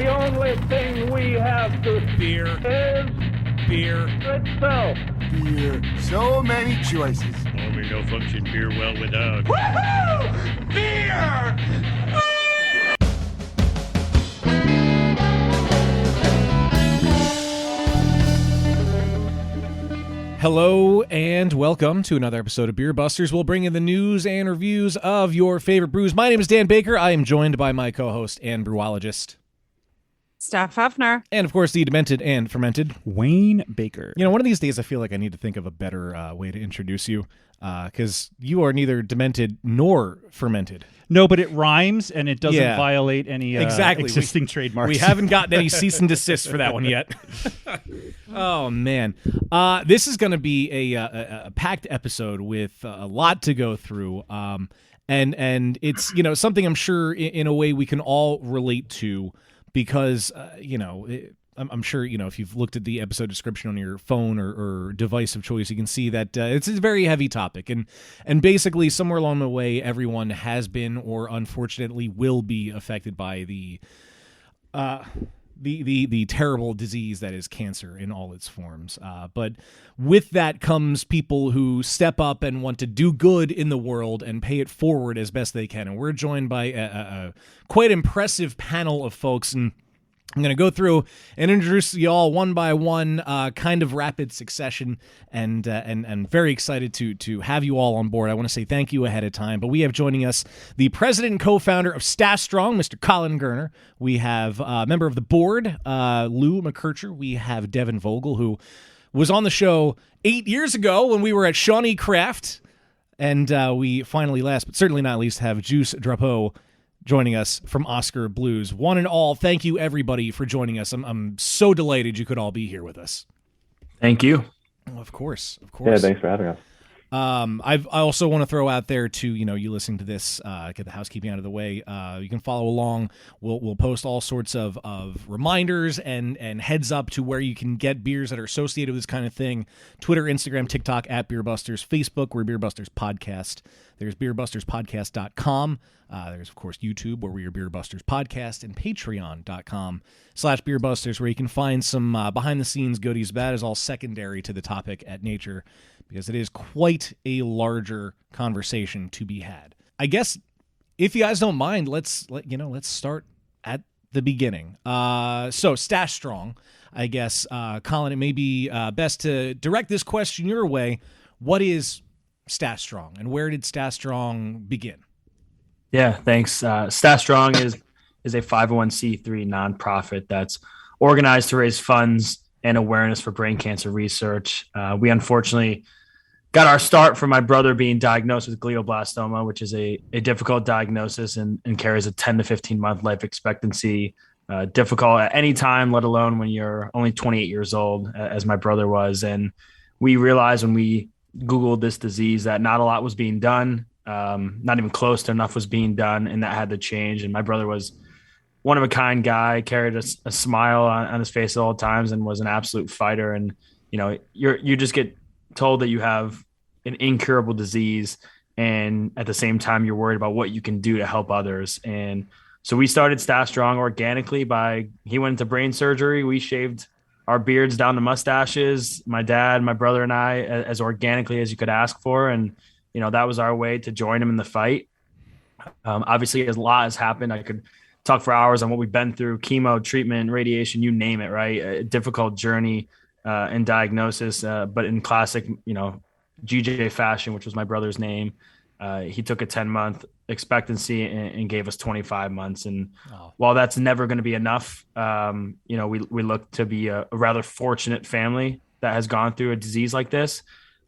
The only thing we have to fear is beer itself. Beer. So many choices. Oh, we no function beer well without. Woohoo! Beer! Hello and welcome to another episode of Beer Busters. We'll bring you the news and reviews of your favorite brews. My name is Dan Baker. I am joined by my co-host and brewologist, Steph Hefner. and of course the demented and fermented Wayne Baker. You know, one of these days I feel like I need to think of a better way to introduce you, because you are neither demented nor fermented. No, but it rhymes and it doesn't Yeah. violate any Exactly. existing trademarks. We haven't gotten any cease and desist for that one yet. Oh, man. This is going to be a packed episode with a lot to go through. And it's, you know, something I'm sure in a way we can all relate to because, I'm sure, you know, if you've looked at the episode description on your phone or device of choice, you can see that it's a very heavy topic. And basically, somewhere along the way, everyone has been or unfortunately will be affected by the terrible disease that is cancer in all its forms. But with that comes people who step up and want to do good in the world and pay it forward as best they can. And we're joined by a quite impressive panel of folks, and I'm going to go through and introduce you all one by one, kind of rapid succession, and very excited to have you all on board. I want to say thank you ahead of time, but we have joining us the president and co-founder of BrewStacheStrong, Mr. Colin Gerner. We have a member of the board, Lou McKercher. We have Devin Vogel, who was on the show 8 years ago when we were at Shawnee Craft, and we finally, last but certainly not least, have Juice Drapeau joining us from Oscar Blues. One and all, thank you everybody for joining us. I'm so delighted you could all be here with us. Thank you. Oh, of course. Yeah, thanks for having us. I also want to throw out there to, you listening to this, get the housekeeping out of the way. You can follow along. We'll post all sorts of reminders and heads up to where you can get beers that are associated with this kind of thing. Twitter, Instagram, TikTok at Beer Busters, Facebook, we're Beer Busters Podcast. There's beerbusterspodcast.com. There's, of course, YouTube, where we are Beer Busters Podcast, and patreon.com/beerbusters, where you can find some behind-the-scenes goodies. That is all secondary to the topic at nature, because it is quite a larger conversation to be had. I guess, if you guys don't mind, let's start at the beginning. So, BrewStacheStrong, I guess, Colin, it may be best to direct this question your way. What is BrewStacheStrong, and where did BrewStacheStrong begin? Yeah, thanks. BrewStacheStrong is a 501c3 nonprofit that's organized to raise funds and awareness for brain cancer research. We unfortunately got our start from my brother being diagnosed with glioblastoma, which is a difficult diagnosis and carries a 10 to 15 month life expectancy. Difficult at any time, let alone when you're only 28 years old, as my brother was. And we realized when we Googled this disease that not a lot was being done. Not even close to enough was being done, and that had to change. And my brother was one of a kind guy, carried a smile on his face at all times, and was an absolute fighter. And you just get told that you have an incurable disease, and at the same time you're worried about what you can do to help others. And so we started BrewStacheStrong organically he went into brain surgery. We shaved our beards down to mustaches, my dad, my brother, and I, as organically as you could ask for. And that was our way to join him in the fight. Obviously, a lot has happened. I could talk for hours on what we've been through: chemo, treatment, radiation, you name it, right? A difficult journey in diagnosis, but in classic, GJ fashion, which was my brother's name, he took a 10-month expectancy and gave us 25 months. And while that's never going to be enough, we look to be a rather fortunate family that has gone through a disease like this.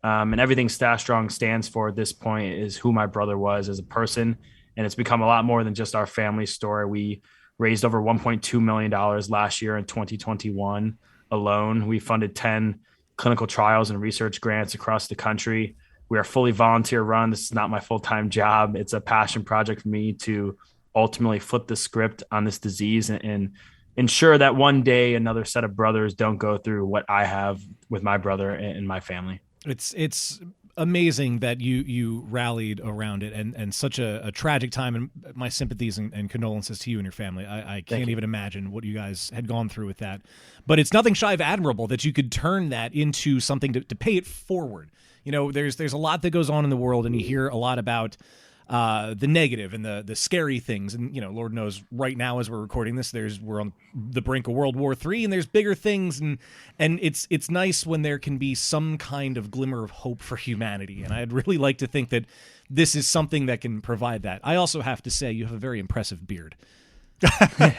And everything BrewStacheStrong stands for at this point is who my brother was as a person. And it's become a lot more than just our family story. We raised over $1.2 million last year in 2021 alone. We funded 10 clinical trials and research grants across the country. We are fully volunteer run. This is not my full-time job. It's a passion project for me to ultimately flip the script on this disease and ensure that one day another set of brothers don't go through what I have with my brother and my family. It's amazing that you rallied around it, and such a tragic time, and my sympathies and condolences to you and your family. I can't even imagine what you guys had gone through with that, but it's nothing shy of admirable that you could turn that into something to pay it forward. There's a lot that goes on in the world, and you hear a lot about the negative and the scary things, and Lord knows right now as we're recording this, we're on the brink of World War III, and there's bigger things, and it's nice when there can be some kind of glimmer of hope for humanity, and I'd really like to think that this is something that can provide that. I also have to say you have a very impressive beard.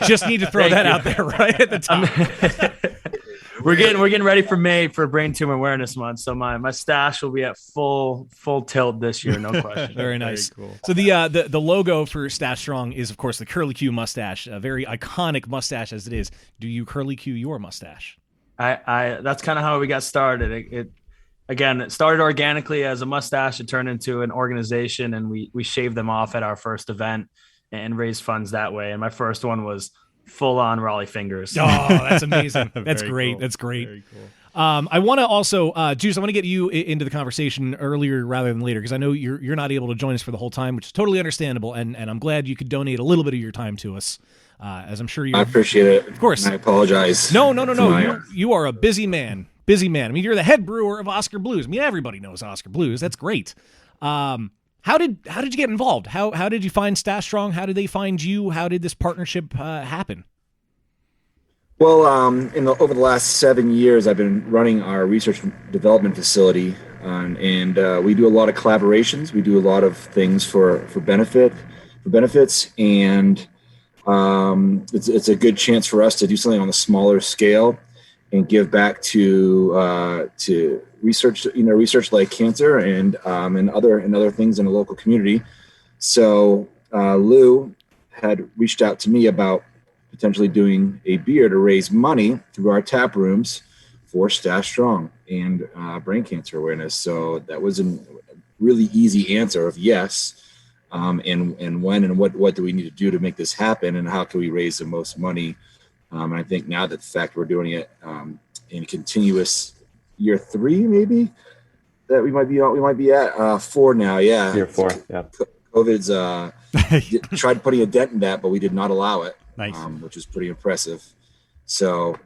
Just need to throw that out there right at the top. We're getting ready for May for Brain Tumor Awareness Month, so my stash will be at full tilt this year, no question. Very nice. Very cool. So the logo for Stache Strong is, of course, the curly Q mustache, a very iconic mustache as it is. Do you curly Q your mustache? I that's kind of how we got started. It started organically as a mustache. It turned into an organization, and we shaved them off at our first event and raised funds that way. And my first one was full on Raleigh fingers. Oh, that's amazing. That's Very great. cool. That's great. Very cool. I want to also, Juice, I want to get you into the conversation earlier rather than later, because I know you're not able to join us for the whole time, which is totally understandable, and I'm glad you could donate a little bit of your time to us, as I'm sure you. I appreciate it. Of course. And I apologize. No. You are a busy man. Busy man. I mean, you're the head brewer of Oscar Blues. I mean, everybody knows Oscar Blues. That's great. How did you get involved? How did you find Stache Strong? How did they find you? How did this partnership happen? Well, over the last 7 years, I've been running our research and development facility, and we do a lot of collaborations. We do a lot of things for benefits, and it's a good chance for us to do something on a smaller scale and give back to research, research like cancer and other things in the local community. So Lou had reached out to me about potentially doing a beer to raise money through our tap rooms for Stache Strong and brain cancer awareness. So that was a really easy answer of yes. And when and what do we need to do to make this happen, and how can we raise the most money? And I think now that the fact we're doing it in continuous year 3, maybe that we might be at 4 now. Yeah, Year 4. Yeah. COVID's tried putting a dent in that, but we did not allow it. Nice. Which is pretty impressive. So,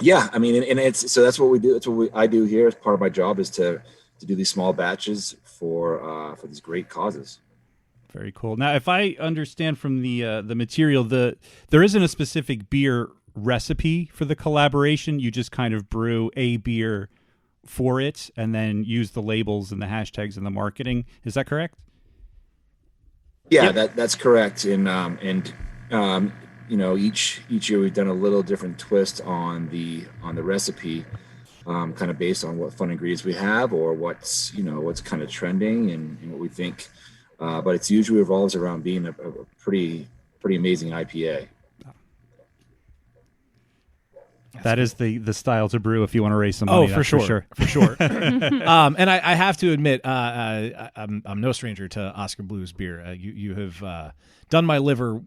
yeah, I mean, and that's what we do. That's what I do here as part of my job, is to do these small batches for these great causes. Very cool. Now, if I understand from the material, there isn't a specific beer recipe for the collaboration. You just kind of brew a beer for it and then use the labels and the hashtags and the marketing. Is that correct? Yeah, that's correct. And each year we've done a little different twist on the recipe, kind of based on what fun ingredients we have, or what's kind of trending and what we think. But it's usually revolves around being a pretty amazing IPA. That is the style to brew if you want to raise some money. Oh, for sure. And I have to admit, I'm no stranger to Oscar Blues beer. You have done my liver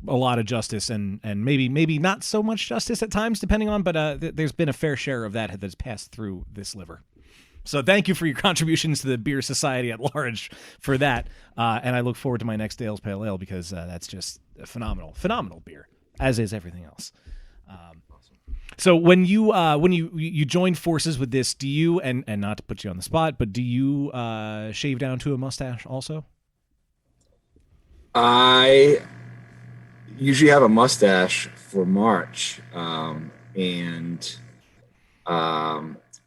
a lot of justice, and maybe not so much justice at times, depending on. But there's been a fair share of that that's passed through this liver. So thank you for your contributions to the beer society at large for that. And I look forward to my next Dale's Pale Ale, because that's just a phenomenal beer, as is everything else. So when you joined forces with this, do you, and not to put you on the spot, but do you shave down to a mustache also? I usually have a mustache for March, and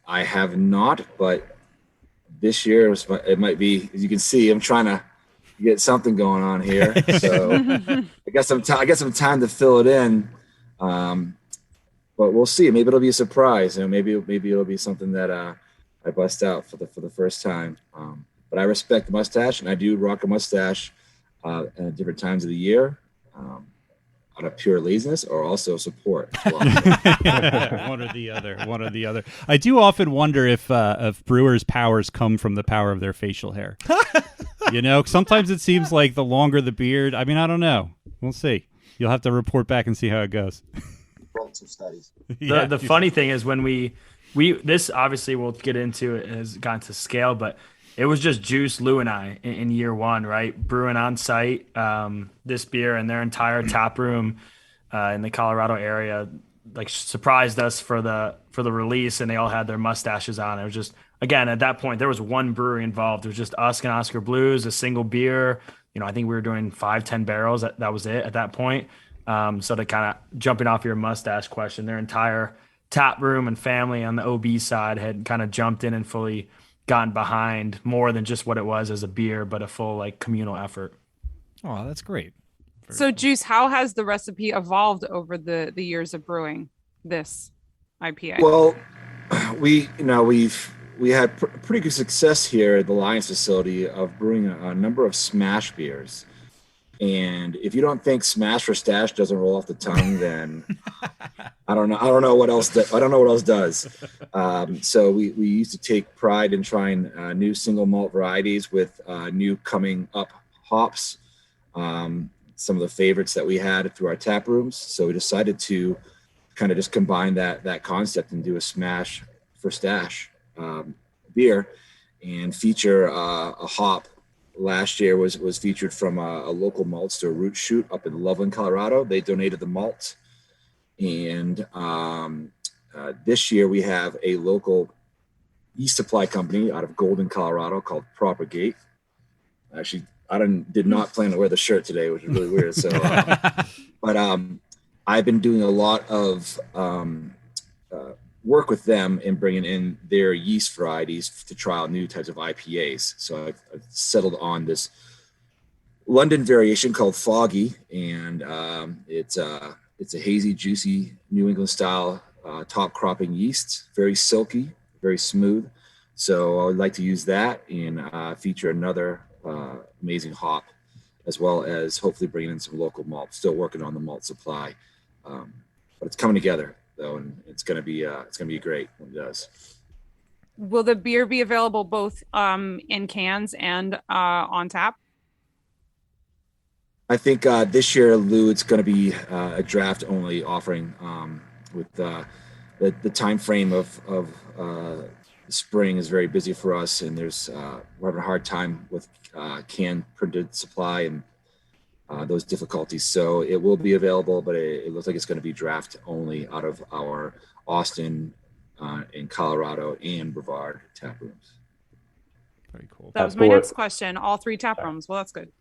I have not, but this year it might be, as you can see, I'm trying to get something going on here. So I got some time to fill it in. But we'll see. Maybe it'll be a surprise. Maybe it'll be something that I bust out for the first time. But I respect the mustache, and I do rock a mustache at different times of the year, out of pure laziness or also support. One or the other. I do often wonder if brewers' powers come from the power of their facial hair. Sometimes it seems like the longer the beard. I mean, I don't know. We'll see. You'll have to report back and see how it goes. Some studies. The funny thing is, when we this obviously we'll get into it, has gone to scale, but it was just Juice, Lou, and I in year one, right? Brewing on site this beer, and their entire tap room in the Colorado area like surprised us for the release, and they all had their mustaches on. It was just, again, at that point there was one brewery involved. It was just us and Oscar Blues, a single beer. I think we were doing 5-10 barrels. That was it at that point. So to kind of jumping off your mustache question, their entire tap room and family on the OB side had kind of jumped in and fully gotten behind more than just what it was as a beer, but a full like communal effort. Oh, that's great. So, Juice, how has the recipe evolved over the years of brewing this IPA? Well, we had pretty good success here at the Lions facility of brewing a number of smash beers. And if you don't think smash or stash doesn't roll off the tongue, then I don't know what else. I don't know what else does. So we used to take pride in trying new single malt varieties with new coming up hops. Some of the favorites that we had through our tap rooms. So we decided to kind of just combine that concept and do a smash for stash beer and feature a hop. Last year was featured from a local malt store, Root Shoot, up in Loveland, Colorado. They donated the malt. And this year we have a local yeast supply company out of Golden, Colorado called Propagate. Actually, I did not plan to wear the shirt today, which is really weird. So, but I've been doing a lot of work with them in bringing in their yeast varieties to try out new types of IPAs. So I've settled on this London variation called Foggy, and it's a hazy, juicy New England style top cropping yeast, very silky, very smooth. So I would like to use that and feature another amazing hop, as well as hopefully bringing in some local malt. Still working on the malt supply, but it's coming together though, and it's gonna be great when it does. Will the beer be available both in cans and on tap? I think this year, Lou, it's going to be a draft only offering with the time frame of spring is very busy for us, and we're having a hard time with can printed supply and those difficulties. So it will be available, but it looks like it's going to be draft only out of our Austin in Colorado and Brevard tap rooms. Very cool. That was my next question. All 3 tap rooms. Well, that's good.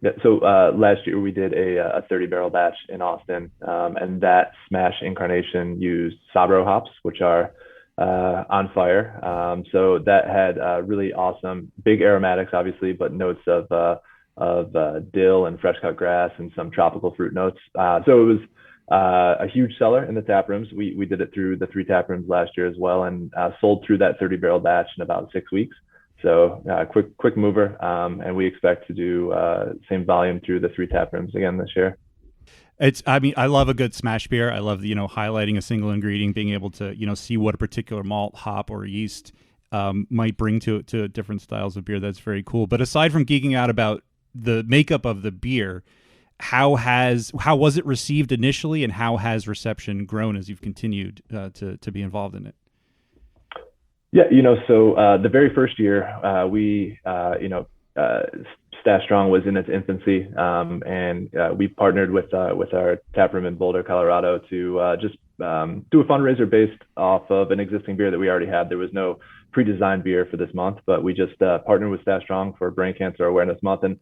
Yeah, so last year we did a 30 barrel batch in Austin, and that smash incarnation used Sabro hops, which are on fire. So that had really awesome, big aromatics, obviously, but notes of dill and fresh cut grass and some tropical fruit notes. So it was a huge seller in the tap rooms. We did it through the 3 tap rooms last year as well, and sold through that 30 barrel batch in about 6 weeks. So quick mover, and we expect to do same volume through the 3 tap rooms again this year. I love a good smash beer. I love highlighting a single ingredient, being able to see what a particular malt, hop, or yeast might bring to different styles of beer. That's very cool. But aside from geeking out about the makeup of the beer, how was it received initially, and how has reception grown as you've continued to be involved in it? Yeah, so the very first year, we, Stash Strong was in its infancy, and we partnered with our tap room in Boulder, Colorado, to just do a fundraiser based off of an existing beer that we already had. There was no pre-designed beer for this month, but we just partnered with Stash Strong for Brain Cancer Awareness Month and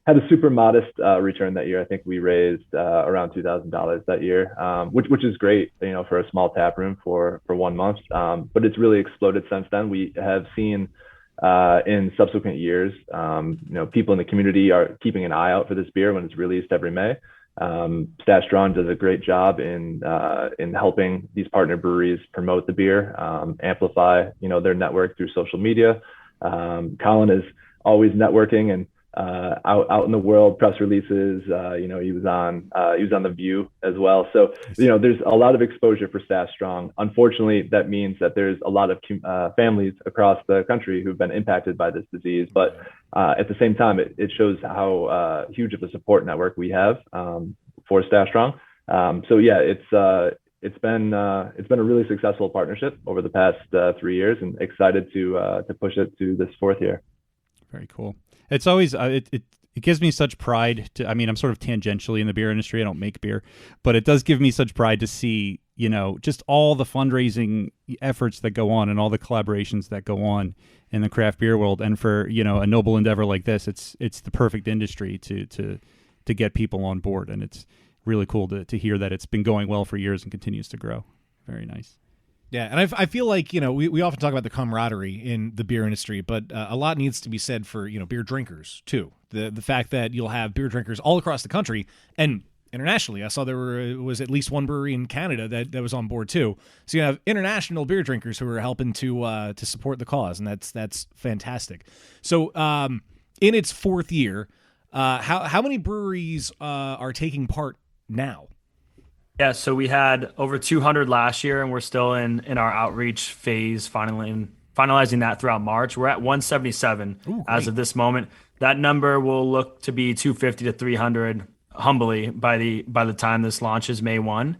had a super modest return that year. I think we raised around $2,000 that year, which is great, for a small tap room for 1 month. But it's really exploded since then. We have seen in subsequent years, people in the community are keeping an eye out for this beer when it's released every May. Stash Strong does a great job in helping these partner breweries promote the beer, amplify, their network through social media. Colin is always networking and out in the world, press releases. He was on The View as well. So there's a lot of exposure for Stash Strong. Unfortunately, that means that there's a lot of families across the country who've been impacted by this disease. But at the same time, it shows how huge of a support network we have for Stash Strong. So yeah, it's been a really successful partnership over the past 3 years, and excited to push it to this 4th year. Very cool. It's always it gives me such pride to, I mean, I'm sort of tangentially in the beer industry. I don't make beer, but it does give me such pride to see, just all the fundraising efforts that go on and all the collaborations that go on in the craft beer world. And for, a noble endeavor like this, it's the perfect industry to get people on board. And it's really cool to hear that it's been going well for years and continues to grow. Very nice. Yeah, and I feel like, we often talk about the camaraderie in the beer industry, but a lot needs to be said for, beer drinkers, too. The fact that you'll have beer drinkers all across the country and internationally. I saw there was at least one brewery in Canada that was on board, too. So you have international beer drinkers who are helping to support the cause, and that's fantastic. So in its 4th year, how many breweries are taking part now? Yeah, so we had over 200 last year, and we're still in our outreach phase, finalizing that throughout March. We're at 177 as of this moment. That number will look to be 250 to 300, humbly, by the time this launches May 1,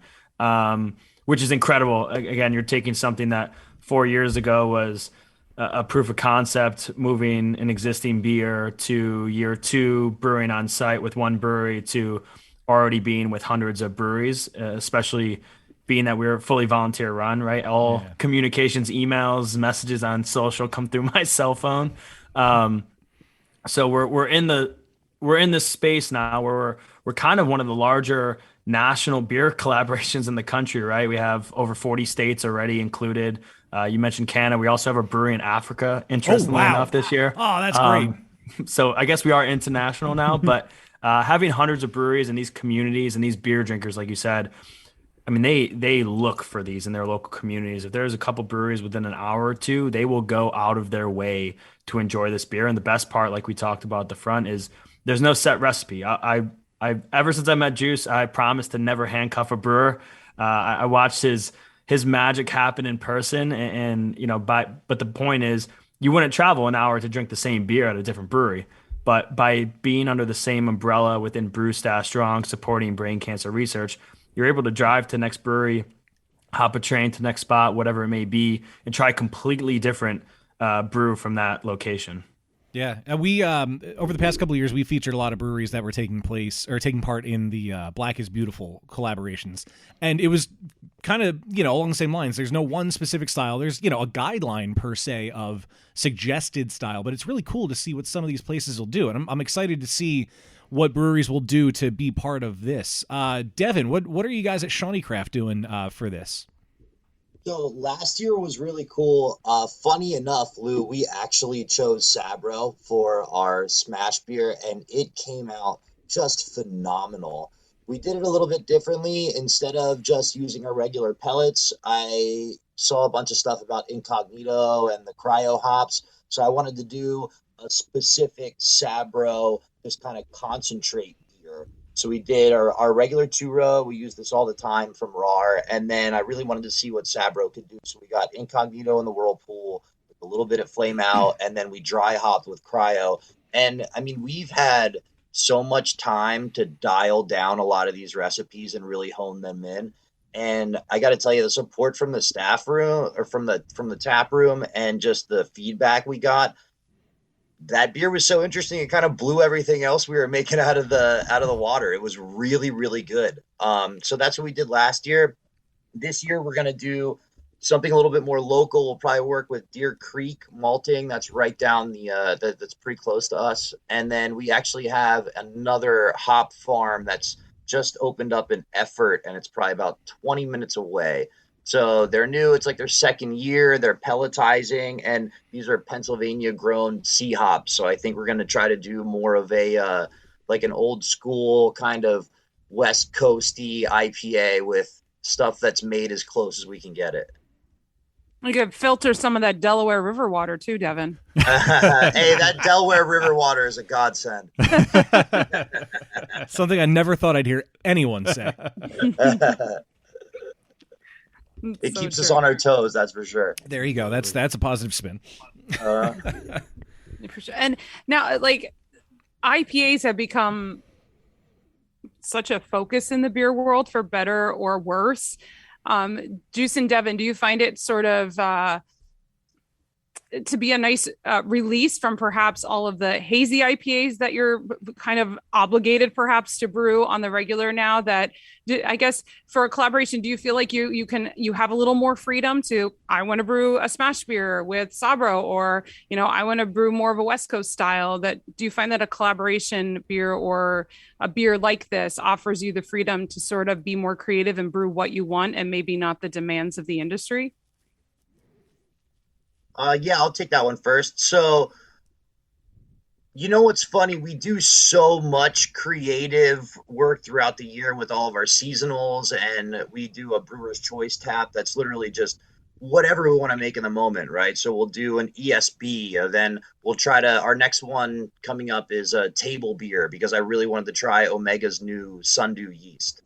which is incredible. Again, you're taking something that 4 years ago was a proof of concept, moving an existing beer, to year 2 brewing on site with one brewery, to already being with hundreds of breweries, especially being that we're fully volunteer run, right? All communications, emails, messages on social come through my cell phone. So we're in this space now where we're kind of one of the larger national beer collaborations in the country, right? We have over 40 states already included. You mentioned Canada. We also have a brewery in Africa, interestingly enough, this year. Oh, that's great. So I guess we are international now, but having hundreds of breweries in these communities and these beer drinkers, like you said, I mean, they look for these in their local communities. If there's a couple breweries within an hour or two, they will go out of their way to enjoy this beer. And the best part, like we talked about at the front, is there's no set recipe. I ever since I met Juice, I promised to never handcuff a brewer. I watched his magic happen in person, and but the point is, you wouldn't travel an hour to drink the same beer at a different brewery. But by being under the same umbrella within BrewStacheStrong, supporting brain cancer research, you're able to drive to the next brewery, hop a train to the next spot, whatever it may be, and try completely different brew from that location. Yeah, and we over the past couple of years, we featured a lot of breweries that were taking part in the Black is Beautiful collaborations, and it was kind of along the same lines. There's no one specific style. There's a guideline per se of suggested style, but it's really cool to see what some of these places will do, and I'm excited to see what breweries will do to be part of this. Devin, what are you guys at Shawnee Craft doing for this? So last year was really cool. Funny enough, Lou, we actually chose Sabro for our smash beer, and it came out just phenomenal. We did it a little bit differently. Instead of just using our regular pellets, I saw a bunch of stuff about Incognito and the cryo hops. So I wanted to do a specific Sabro, just kind of concentrate beer. So we did our regular 2-row. We use this all the time from RAR. And then I really wanted to see what Sabro could do. So we got Incognito in the Whirlpool with a little bit of Flame Out. And then we dry hopped with Cryo. And I mean, we've had so much time to dial down a lot of these recipes and really hone them in. And I got to tell you, the support from the staff room, or from the tap room, and just the feedback we got, that beer was so interesting. It kind of blew everything else we were making out of the water. It was really, really good. So that's what we did last year. This year, we're going to do something a little bit more local. We'll probably work with Deer Creek Malting. That's right down that's pretty close to us. And then we actually have another hop farm that's just opened up in Effort, and it's probably about 20 minutes away. So they're new. It's like their second year. They're pelletizing, and these are Pennsylvania-grown C hops. So I think we're going to try to do more of a like an old school kind of West Coasty IPA with stuff that's made as close as we can get it. You could filter some of that Delaware River water too, Devin. Hey, that Delaware River water is a godsend. Something I never thought I'd hear anyone say. It keeps us on our toes, that's for sure. There you go. That's a positive spin. For sure. And now, like, IPAs have become such a focus in the beer world, for better or worse. Juice and Devin, do you find it sort of to be a nice release from perhaps all of the hazy IPAs that you're kind of obligated perhaps to brew on the regular now? That I guess for a collaboration, do you feel like you have a little more freedom to, I want to brew a smash beer with Sabro, or I want to brew more of a West Coast style? That do you find that a collaboration beer or a beer like this offers you the freedom to sort of be more creative and brew what you want and maybe not the demands of the industry? Yeah, I'll take that one first. So, what's funny? We do so much creative work throughout the year with all of our seasonals, and we do a brewer's choice tap that's literally just whatever we want to make in the moment, right? So we'll do an ESB, then we'll our next one coming up is a table beer, because I really wanted to try Omega's new Sundew yeast.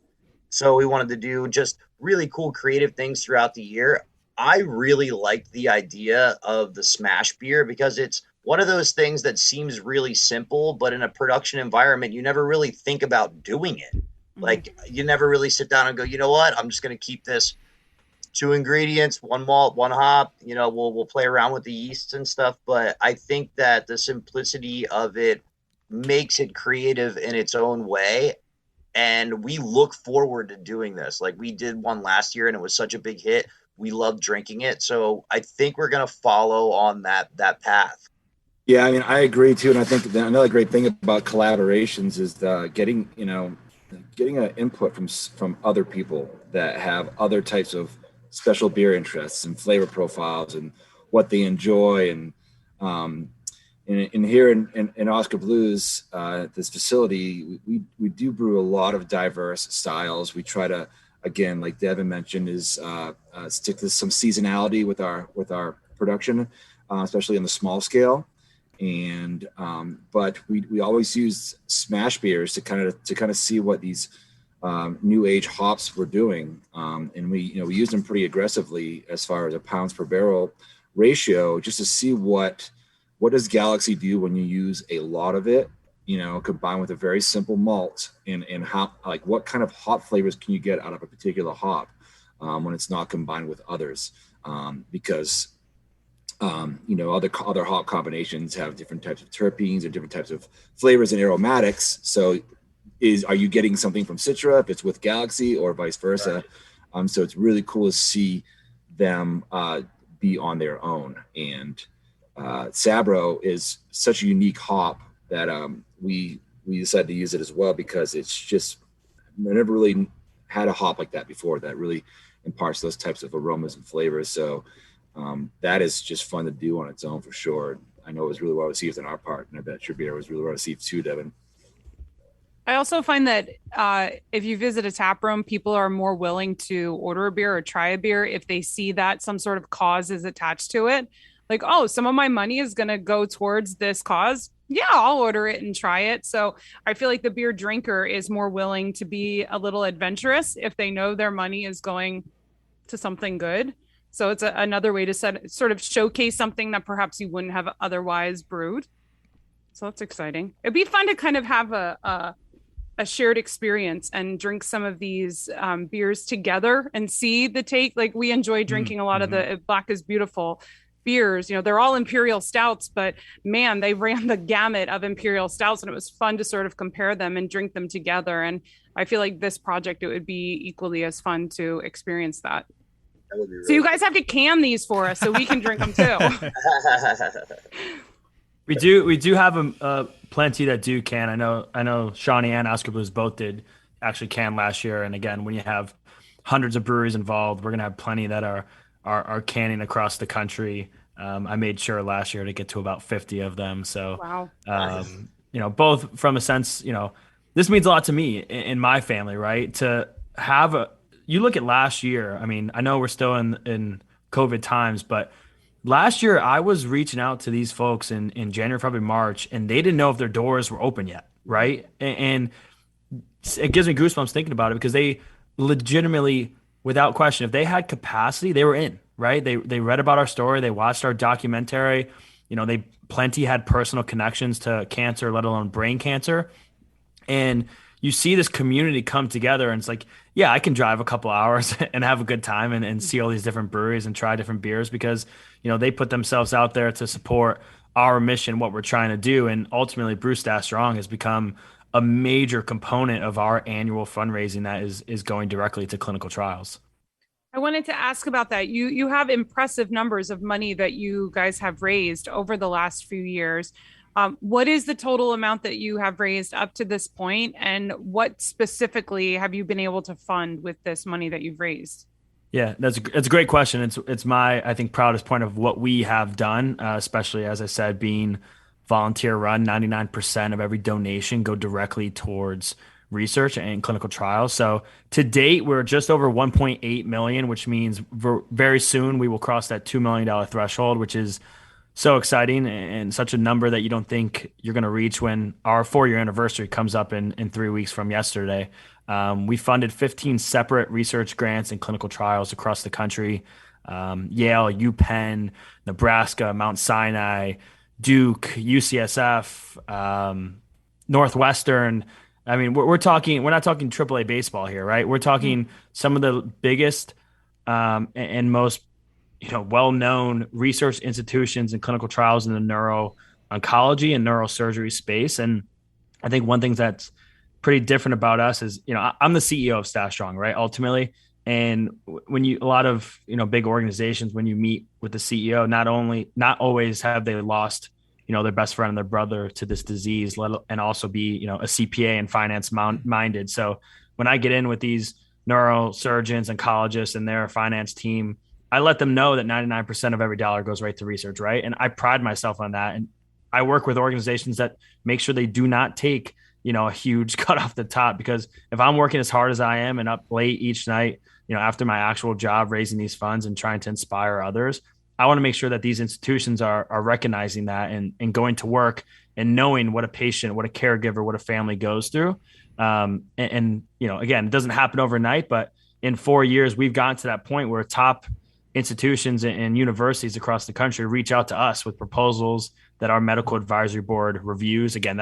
So we wanted to do just really cool creative things throughout the year. I really liked the idea of the smash beer because it's one of those things that seems really simple, but in a production environment, you never really think about doing it. Like, you never really sit down and go, you know what, I'm just going to keep this 2 ingredients, 1 malt, 1 hop, we'll play around with the yeasts and stuff. But I think that the simplicity of it makes it creative in its own way. And we look forward to doing this. Like, we did one last year and it was such a big hit. We love drinking it. So I think we're going to follow on that path. Yeah, I mean, I agree too. And I think that another great thing about collaborations is getting an input from other people that have other types of special beer interests and flavor profiles and what they enjoy. And here in Oscar Blues, this facility, we do brew a lot of diverse styles. We try to, again, like Devin mentioned, is stick to some seasonality with our production, especially on the small scale. And but we always use smash beers to kind of see what these new age hops were doing, and we use them pretty aggressively as far as a pounds per barrel ratio, just to see what does Galaxy do when you use a lot of it, combined with a very simple malt, and hop, like what kind of hop flavors can you get out of a particular hop when it's not combined with others, because other hop combinations have different types of terpenes and different types of flavors and aromatics. So are you getting something from Citra if it's with Galaxy, or vice versa? Right. So it's really cool to see them be on their own. And Sabro is such a unique hop that we decided to use it as well, because it's just, I never really had a hop like that before that really imparts those types of aromas and flavors. So that is just fun to do on its own for sure. I know it was really well received on our part, and I bet your beer was really well received too, Devin. I also find that if you visit a tap room, people are more willing to order a beer or try a beer if they see that some sort of cause is attached to it. Like, oh, some of my money is going to go towards this cause. Yeah, I'll order it and try it. So I feel like the beer drinker is more willing to be a little adventurous if they know their money is going to something good. So it's another way to sort of showcase something that perhaps you wouldn't have otherwise brewed. So that's exciting. It'd be fun to kind of have a shared experience and drink some of these beers together and see the take. Like, we enjoy drinking a lot of the Black is Beautiful beers. They're all imperial stouts, but man, they ran the gamut of imperial stouts, and it was fun to sort of compare them and drink them together. And I feel like this project, it would be equally as fun to experience that. So you guys have to can these for us so we can drink them too. We do have plenty that do can. I know Shawnee and Oscar Blues both did actually can last year. And again, when you have hundreds of breweries involved, we're gonna have plenty that are canning across the country. I made sure last year to get to about 50 of them. So wow. Both from a sense, this means a lot to me in my family, right? To have you look at last year. I mean, I know we're still in COVID times, but last year I was reaching out to these folks in January, February, March, and they didn't know if their doors were open yet, right? And it gives me goosebumps thinking about it, because they legitimately, without question, if they had capacity, they were in, right? They read about our story, they watched our documentary, plenty had personal connections to cancer, let alone brain cancer. And you see this community come together, and it's like, yeah, I can drive a couple hours and have a good time and see all these different breweries and try different beers because, they put themselves out there to support our mission, what we're trying to do. And ultimately, BrewStacheStrong has become a major component of our annual fundraising that is going directly to clinical trials. I wanted to ask about that. You have impressive numbers of money that you guys have raised over the last few years. What is the total amount that you have raised up to this point, and what specifically have you been able to fund with this money that you've raised? Yeah, that's a great question. It's my, I think, proudest point of what we have done, especially, as I said, being volunteer run. 99% of every donation go directly towards research and clinical trials. So to date, we're just over 1.8 million, which means very soon we will cross that $2 million threshold, which is so exciting and such a number that you don't think you're going to reach when our 4-year anniversary comes up in 3 weeks from yesterday. We funded 15 separate research grants and clinical trials across the country. Yale, UPenn, Nebraska, Mount Sinai, Duke, UCSF, Northwestern. I mean, we're not talking AAA baseball here, right? We're talking some of the biggest and most well-known research institutions and clinical trials in the neuro-oncology and neurosurgery space. And I think one thing that's pretty different about us is, I'm the CEO of StacheStrong, right? Ultimately. And when a lot of, big organizations, when you meet with the CEO, not always have they lost, their best friend and their brother to this disease, and also be, a CPA and finance minded. So when I get in with these neurosurgeons, oncologists, and their finance team, I let them know that 99% of every dollar goes right to research, right? And I pride myself on that. And I work with organizations that make sure they do not take, a huge cut off the top, because if I'm working as hard as I am and up late each night, after my actual job, raising these funds and trying to inspire others, I want to make sure that these institutions are recognizing that and going to work and knowing what a patient, what a caregiver, what a family goes through. And again, it doesn't happen overnight, but in 4 years, we've gotten to that point where top institutions and universities across the country reach out to us with proposals that our medical advisory board reviews. Again,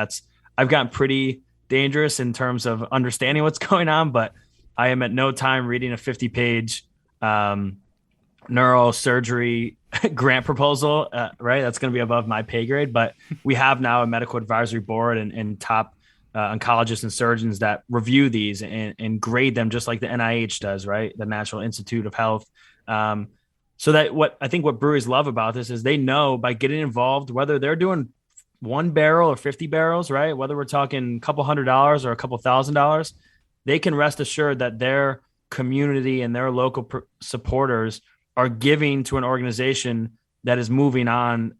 I've gotten pretty dangerous in terms of understanding what's going on, but I am at no time reading a 50-page neurosurgery grant proposal, right? That's going to be above my pay grade, but we have now a medical advisory board and top oncologists and surgeons that review these and grade them just like the NIH does, right? The National Institute of Health. So that what breweries love about this is they know by getting involved, whether they're doing 1 barrel or 50 barrels, right? Whether we're talking a couple $100s or a couple $1,000, they can rest assured that their community and their local supporters are giving to an organization that is moving on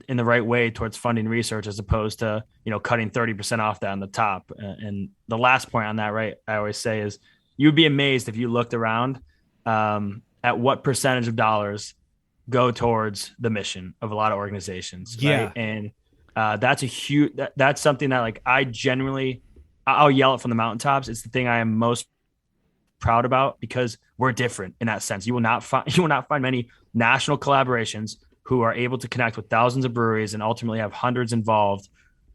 in the right way towards funding research, as opposed to, cutting 30% off that on the top. And the last point on that, right, I always say is you'd be amazed if you looked around at what percentage of dollars go towards the mission of a lot of organizations. Yeah. Right? And that's that's something that I'll yell it from the mountaintops. It's the thing I am most proud about because we're different in that sense. You will not find many national collaborations who are able to connect with thousands of breweries and ultimately have hundreds involved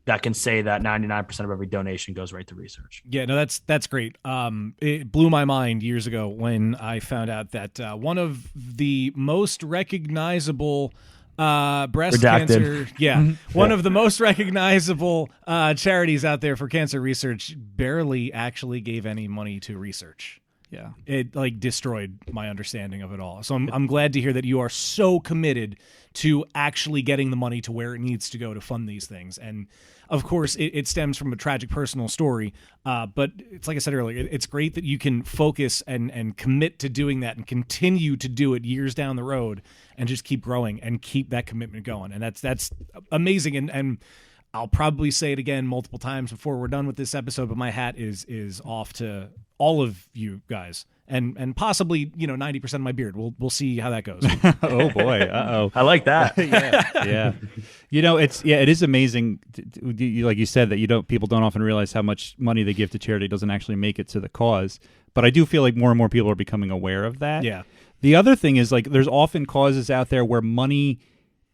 that can say that 99% of every donation goes right to research. Yeah, no, that's great. It blew my mind years ago when I found out that one of the most recognizable breast Redacted. cancer, one of the most recognizable charities out there for cancer research barely actually gave any money to research. Yeah, it destroyed my understanding of it all. So I'm glad to hear that you are so committed to actually getting the money to where it needs to go to fund these things. And of course, it stems from a tragic personal story. But it's like I said earlier, it's great that you can focus and commit to doing that and continue to do it years down the road and just keep growing and keep that commitment going. And that's amazing. And I'll probably say it again multiple times before we're done with this episode, but my hat is off to all of you guys and possibly 90% of my beard. We'll see how that goes. Oh boy. Uh-oh. I like that. Yeah. It is amazing. Like you said, that people don't often realize how much money they give to charity doesn't actually make it to the cause. But I do feel like more and more people are becoming aware of that. Yeah. The other thing is there's often causes out there where money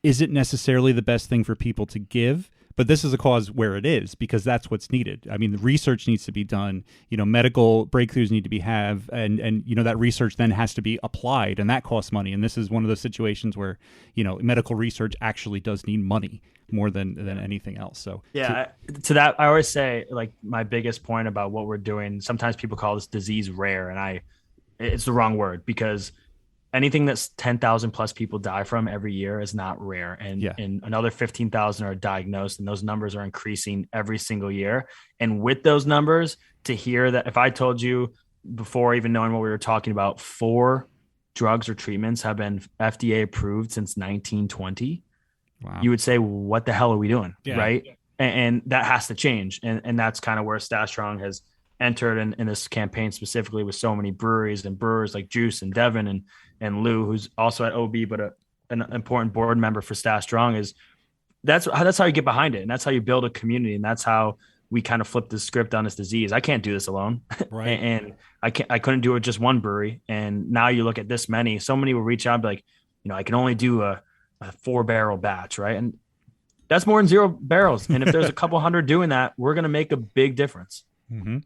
isn't necessarily the best thing for people to give, but this is a cause where it is, because that's what's needed. I mean, the research needs to be done, medical breakthroughs need to be and that research then has to be applied, and that costs money. And this is one of those situations where, medical research actually does need money more than anything else. So to that, I always say, like, my biggest point about what we're doing, sometimes people call this disease rare, and it's the wrong word, because anything that's 10,000 plus people die from every year is not rare. And another 15,000 are diagnosed, and those numbers are increasing every single year. And with those numbers, to hear that, if I told you before even knowing what we were talking about, 4 drugs or treatments have been FDA approved since 1920, wow, you would say, what the hell are we doing? Yeah. Right. And that has to change. And that's kind of where StacheStrong has entered in this campaign, specifically with so many breweries and brewers like Juice and Devin and Lou, who's also at OB, but an important board member for StacheStrong. That's how you get behind it. And that's how you build a community. And that's how we kind of flip the script on this disease. I can't do this alone. Right. and I couldn't do it with just one brewery. And now you look at this many, so many will reach out and be like, I can only do a 4-barrel batch. Right. And that's more than 0 barrels. And if there's a couple hundred doing that, we're going to make a big difference. Mm-hmm.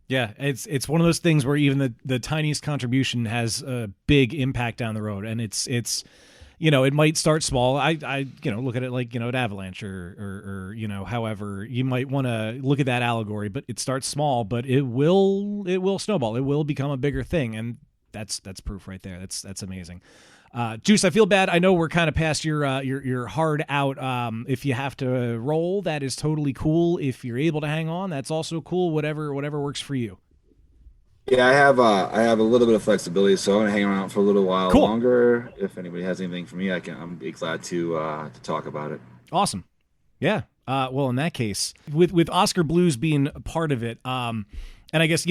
Yeah, it's one of those things where even the tiniest contribution has a big impact down the road, and it's it might start small. I look at it like at Avalanche or however you might want to look at that allegory, but it starts small, but it will snowball. It will become a bigger thing, and that's proof right there. That's amazing. Juice, I feel bad. I know we're kind of past your hard out. If you have to roll, that is totally cool. If you're able to hang on, that's also cool. Whatever works for you. Yeah, I have a little bit of flexibility, so I'm gonna hang around for a little while longer. If anybody has anything for me, I'm be glad to talk about it. Awesome. Yeah. Well, in that case, with Oscar Blues being a part of it, and I guess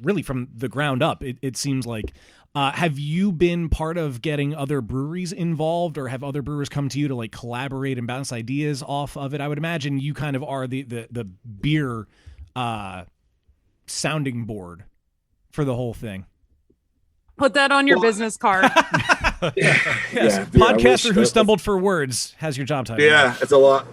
really from the ground up, it seems like. Have you been part of getting other breweries involved, or have other brewers come to you to like collaborate and bounce ideas off of it? I would imagine you kind of are the beer sounding board for the whole thing. Put that on your business card. Yes. Yeah, podcaster who stumbled for words has your job title. Yeah, it's a lot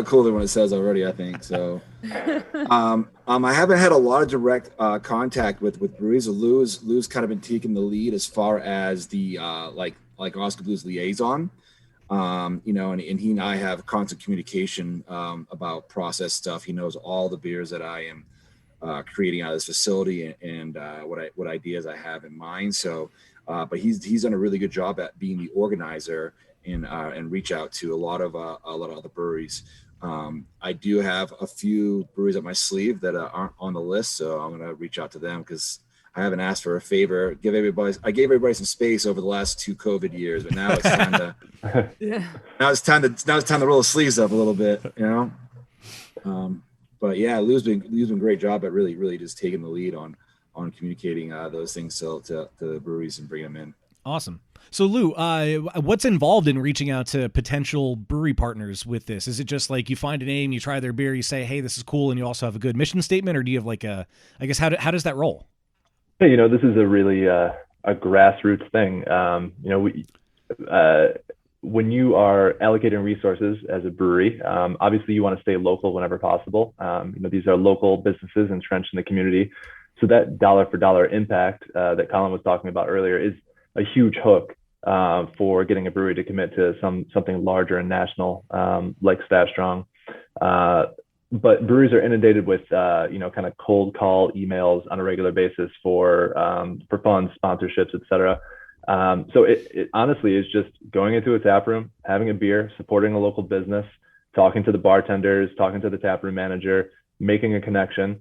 cooler when it says already, I think. So I haven't had a lot of direct contact with breweries. Lou's kind of been taking the lead as far as the like Oscar Blues liaison. And he and I have constant communication about process stuff. He knows all the beers that I am creating out of this facility and what ideas I have in mind. So, but he's done a really good job at being the organizer and reach out to a lot of other breweries. I do have a few breweries up my sleeve that aren't on the list, so I'm gonna reach out to them because I haven't asked for a favor. I gave everybody some space over the last 2 COVID years, but now it's time to now it's time to roll the sleeves up a little bit, But yeah, Lou's been a great job at really just taking the lead on communicating those things to the breweries and bringing them in. Awesome. So Lou, what's involved in reaching out to potential brewery partners with this? Is it just like you find a name, you try their beer, you say, hey, this is cool, and you also have a good mission statement, or do you have like how does that roll? Hey, this is a really a grassroots thing. When you are allocating resources as a brewery, obviously you want to stay local whenever possible. These are local businesses entrenched in the community. So that dollar for dollar impact that Colin was talking about earlier is a huge hook for getting a brewery to commit to something larger and national, like StacheStrong. But breweries are inundated with, kind of cold call emails on a regular basis for funds, sponsorships, et cetera. So it honestly is just going into a tap room, having a beer, supporting a local business, talking to the bartenders, talking to the tap room manager, making a connection.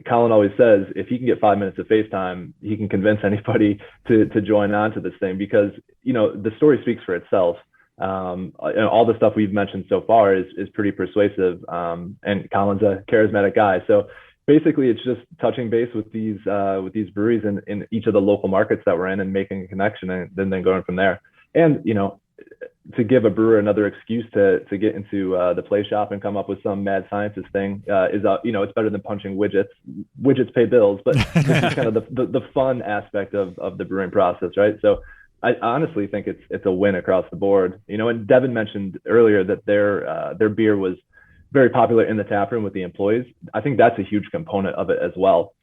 Colin always says if he can get 5 minutes of FaceTime, he can convince anybody to join on to this thing because, the story speaks for itself. All the stuff we've mentioned so far is pretty persuasive. And Colin's a charismatic guy. So basically it's just touching base with these breweries in each of the local markets that we're in and making a connection and then going from there. And, to give a brewer another excuse to get into the play shop and come up with some mad scientist thing is, it's better than punching widgets. Widgets pay bills, but this is kind of the fun aspect of the brewing process, right? So I honestly think it's a win across the board. And Devin mentioned earlier that their beer was very popular in the tap room with the employees. I think that's a huge component of it as well.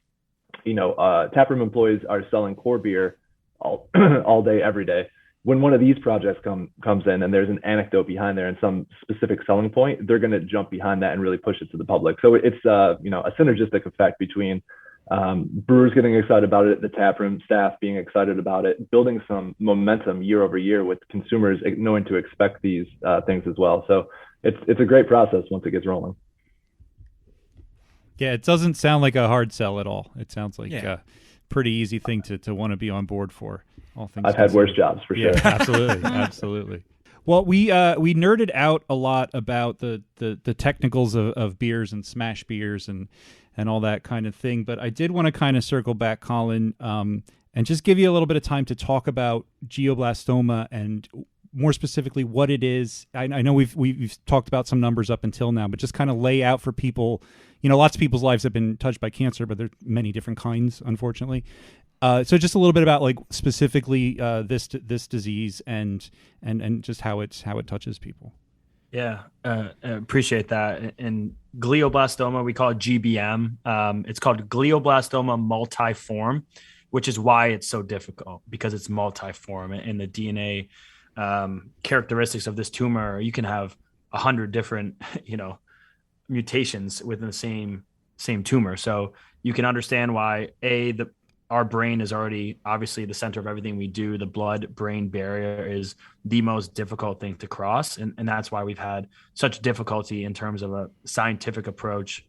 Taproom employees are selling core beer all day, every day. When one of these projects comes in and there's an anecdote behind there and some specific selling point, they're going to jump behind that and really push it to the public. So it's a synergistic effect between brewers getting excited about it, the taproom staff being excited about it, building some momentum year over year with consumers knowing to expect these things as well. So it's a great process once it gets rolling. Yeah, it doesn't sound like a hard sell at all. It sounds like a pretty easy thing to want to be on board for. All things I've had worse jobs for sure. Yeah, absolutely, absolutely. Well, we nerded out a lot about the technicals of beers and smash beers and all that kind of thing. But I did want to kind of circle back, Colin, and just give you a little bit of time to talk about glioblastoma and more specifically what it is. I know we've talked about some numbers up until now, but just kind of lay out for people. Lots of people's lives have been touched by cancer, but there's many different kinds, unfortunately. So just a little bit about like specifically this disease and just how it touches people. Yeah, appreciate that. And glioblastoma, we call it GBM. It's called glioblastoma multiforme, which is why it's so difficult, because it's multiform, and the DNA characteristics of this tumor, you can have 100 different mutations within the same tumor. So you can understand why our brain is already obviously the center of everything we do. The blood-brain barrier is the most difficult thing to cross. And that's why we've had such difficulty in terms of a scientific approach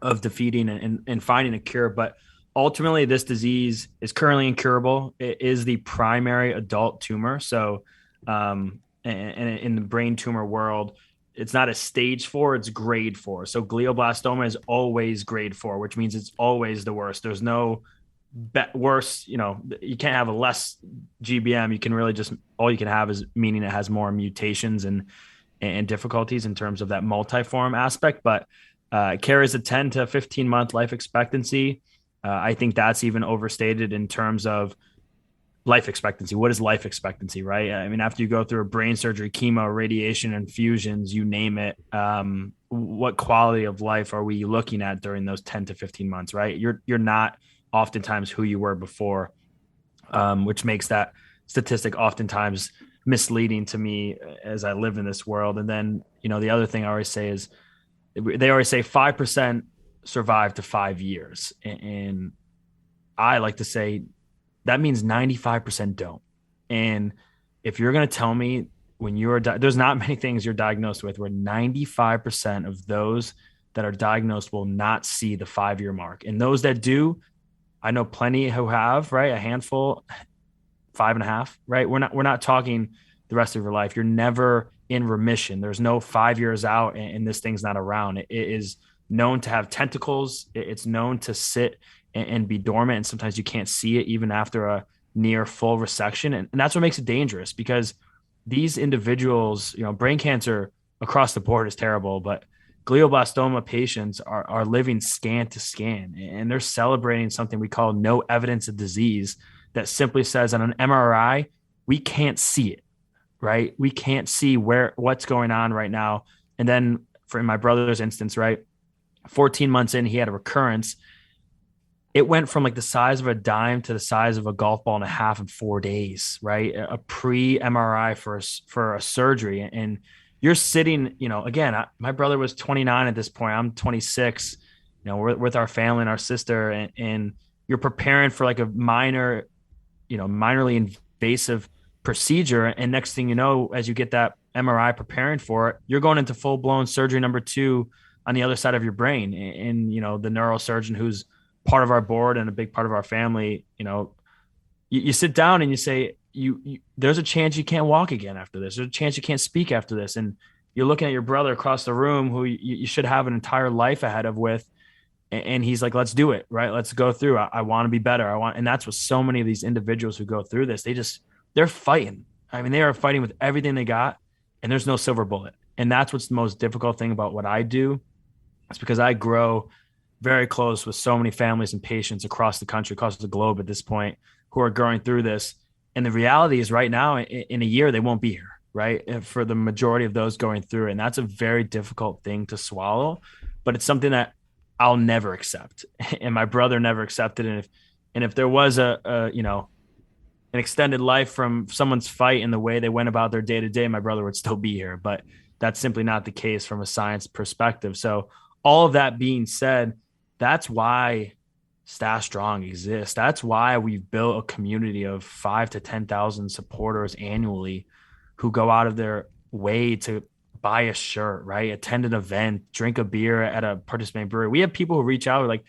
of defeating and finding a cure. But ultimately, this disease is currently incurable. It is the primary adult tumor. So and in the brain tumor world, it's not a stage 4, it's grade 4. So glioblastoma is always grade 4, which means it's always the worst. There's no worse, you can't have a less GBM. You can really just, all you can have is meaning it has more mutations and difficulties in terms of that multiform aspect, but carries a 10 to 15 month life expectancy. I think that's even overstated in terms of life expectancy. What is life expectancy, right? I mean, after you go through a brain surgery, chemo, radiation, infusions, you name it, what quality of life are we looking at during those 10 to 15 months, right? You're not oftentimes who you were before, which makes that statistic oftentimes misleading to me as I live in this world. And then, the other thing I always say is they always say 5% survive to 5 years. And I like to say that means 95% don't. And if you're going to tell me when you're, there's not many things you're diagnosed with where 95% of those that are diagnosed will not see the 5-year mark. And those that do, I know plenty who have, right? A handful, 5.5, right? We're not talking the rest of your life. You're never in remission. There's no 5 years out and this thing's not around. It is known to have tentacles. It's known to sit and be dormant. And sometimes you can't see it even after a near full resection. And that's what makes it dangerous, because these individuals, brain cancer across the board is terrible, but glioblastoma patients are living scan to scan, and they're celebrating something we call no evidence of disease, that simply says on an MRI, we can't see it, right? We can't see what's going on right now. And then in my brother's instance, right, 14 months in, he had a recurrence. It went from like the size of a dime to the size of a golf ball and a half in 4 days, right? A pre-MRI for a surgery. And you're sitting, again, my brother was 29 at this point. I'm 26, we're with our family and our sister, and you're preparing for like a minorly invasive procedure. And next thing you know, as you get that MRI preparing for it, you're going into full-blown surgery number 2 on the other side of your brain. And the neurosurgeon, who's part of our board and a big part of our family, you sit down and you say, there's a chance you can't walk again after this. There's a chance you can't speak after this. And you're looking at your brother across the room, who you should have an entire life ahead of with. And he's like, let's do it. Right. Let's go through. I want to be better. And that's what so many of these individuals who go through this, they're fighting. I mean, they are fighting with everything they got, and there's no silver bullet. And that's what's the most difficult thing about what I do. It's because I grow very close with so many families and patients across the country, across the globe at this point, who are going through this. And the reality is right now in a year, they won't be here, right? For the majority of those going through. And that's a very difficult thing to swallow, but it's something that I'll never accept. And my brother never accepted. And if there was an extended life from someone's fight and the way they went about their day to day, my brother would still be here, but that's simply not the case from a science perspective. So all of that being said, that's why Stash Strong exists. That's why we've built a community of 5,000 to 10,000 supporters annually who go out of their way to buy a shirt, right? Attend an event, drink a beer at a participating brewery. We have people who reach out like,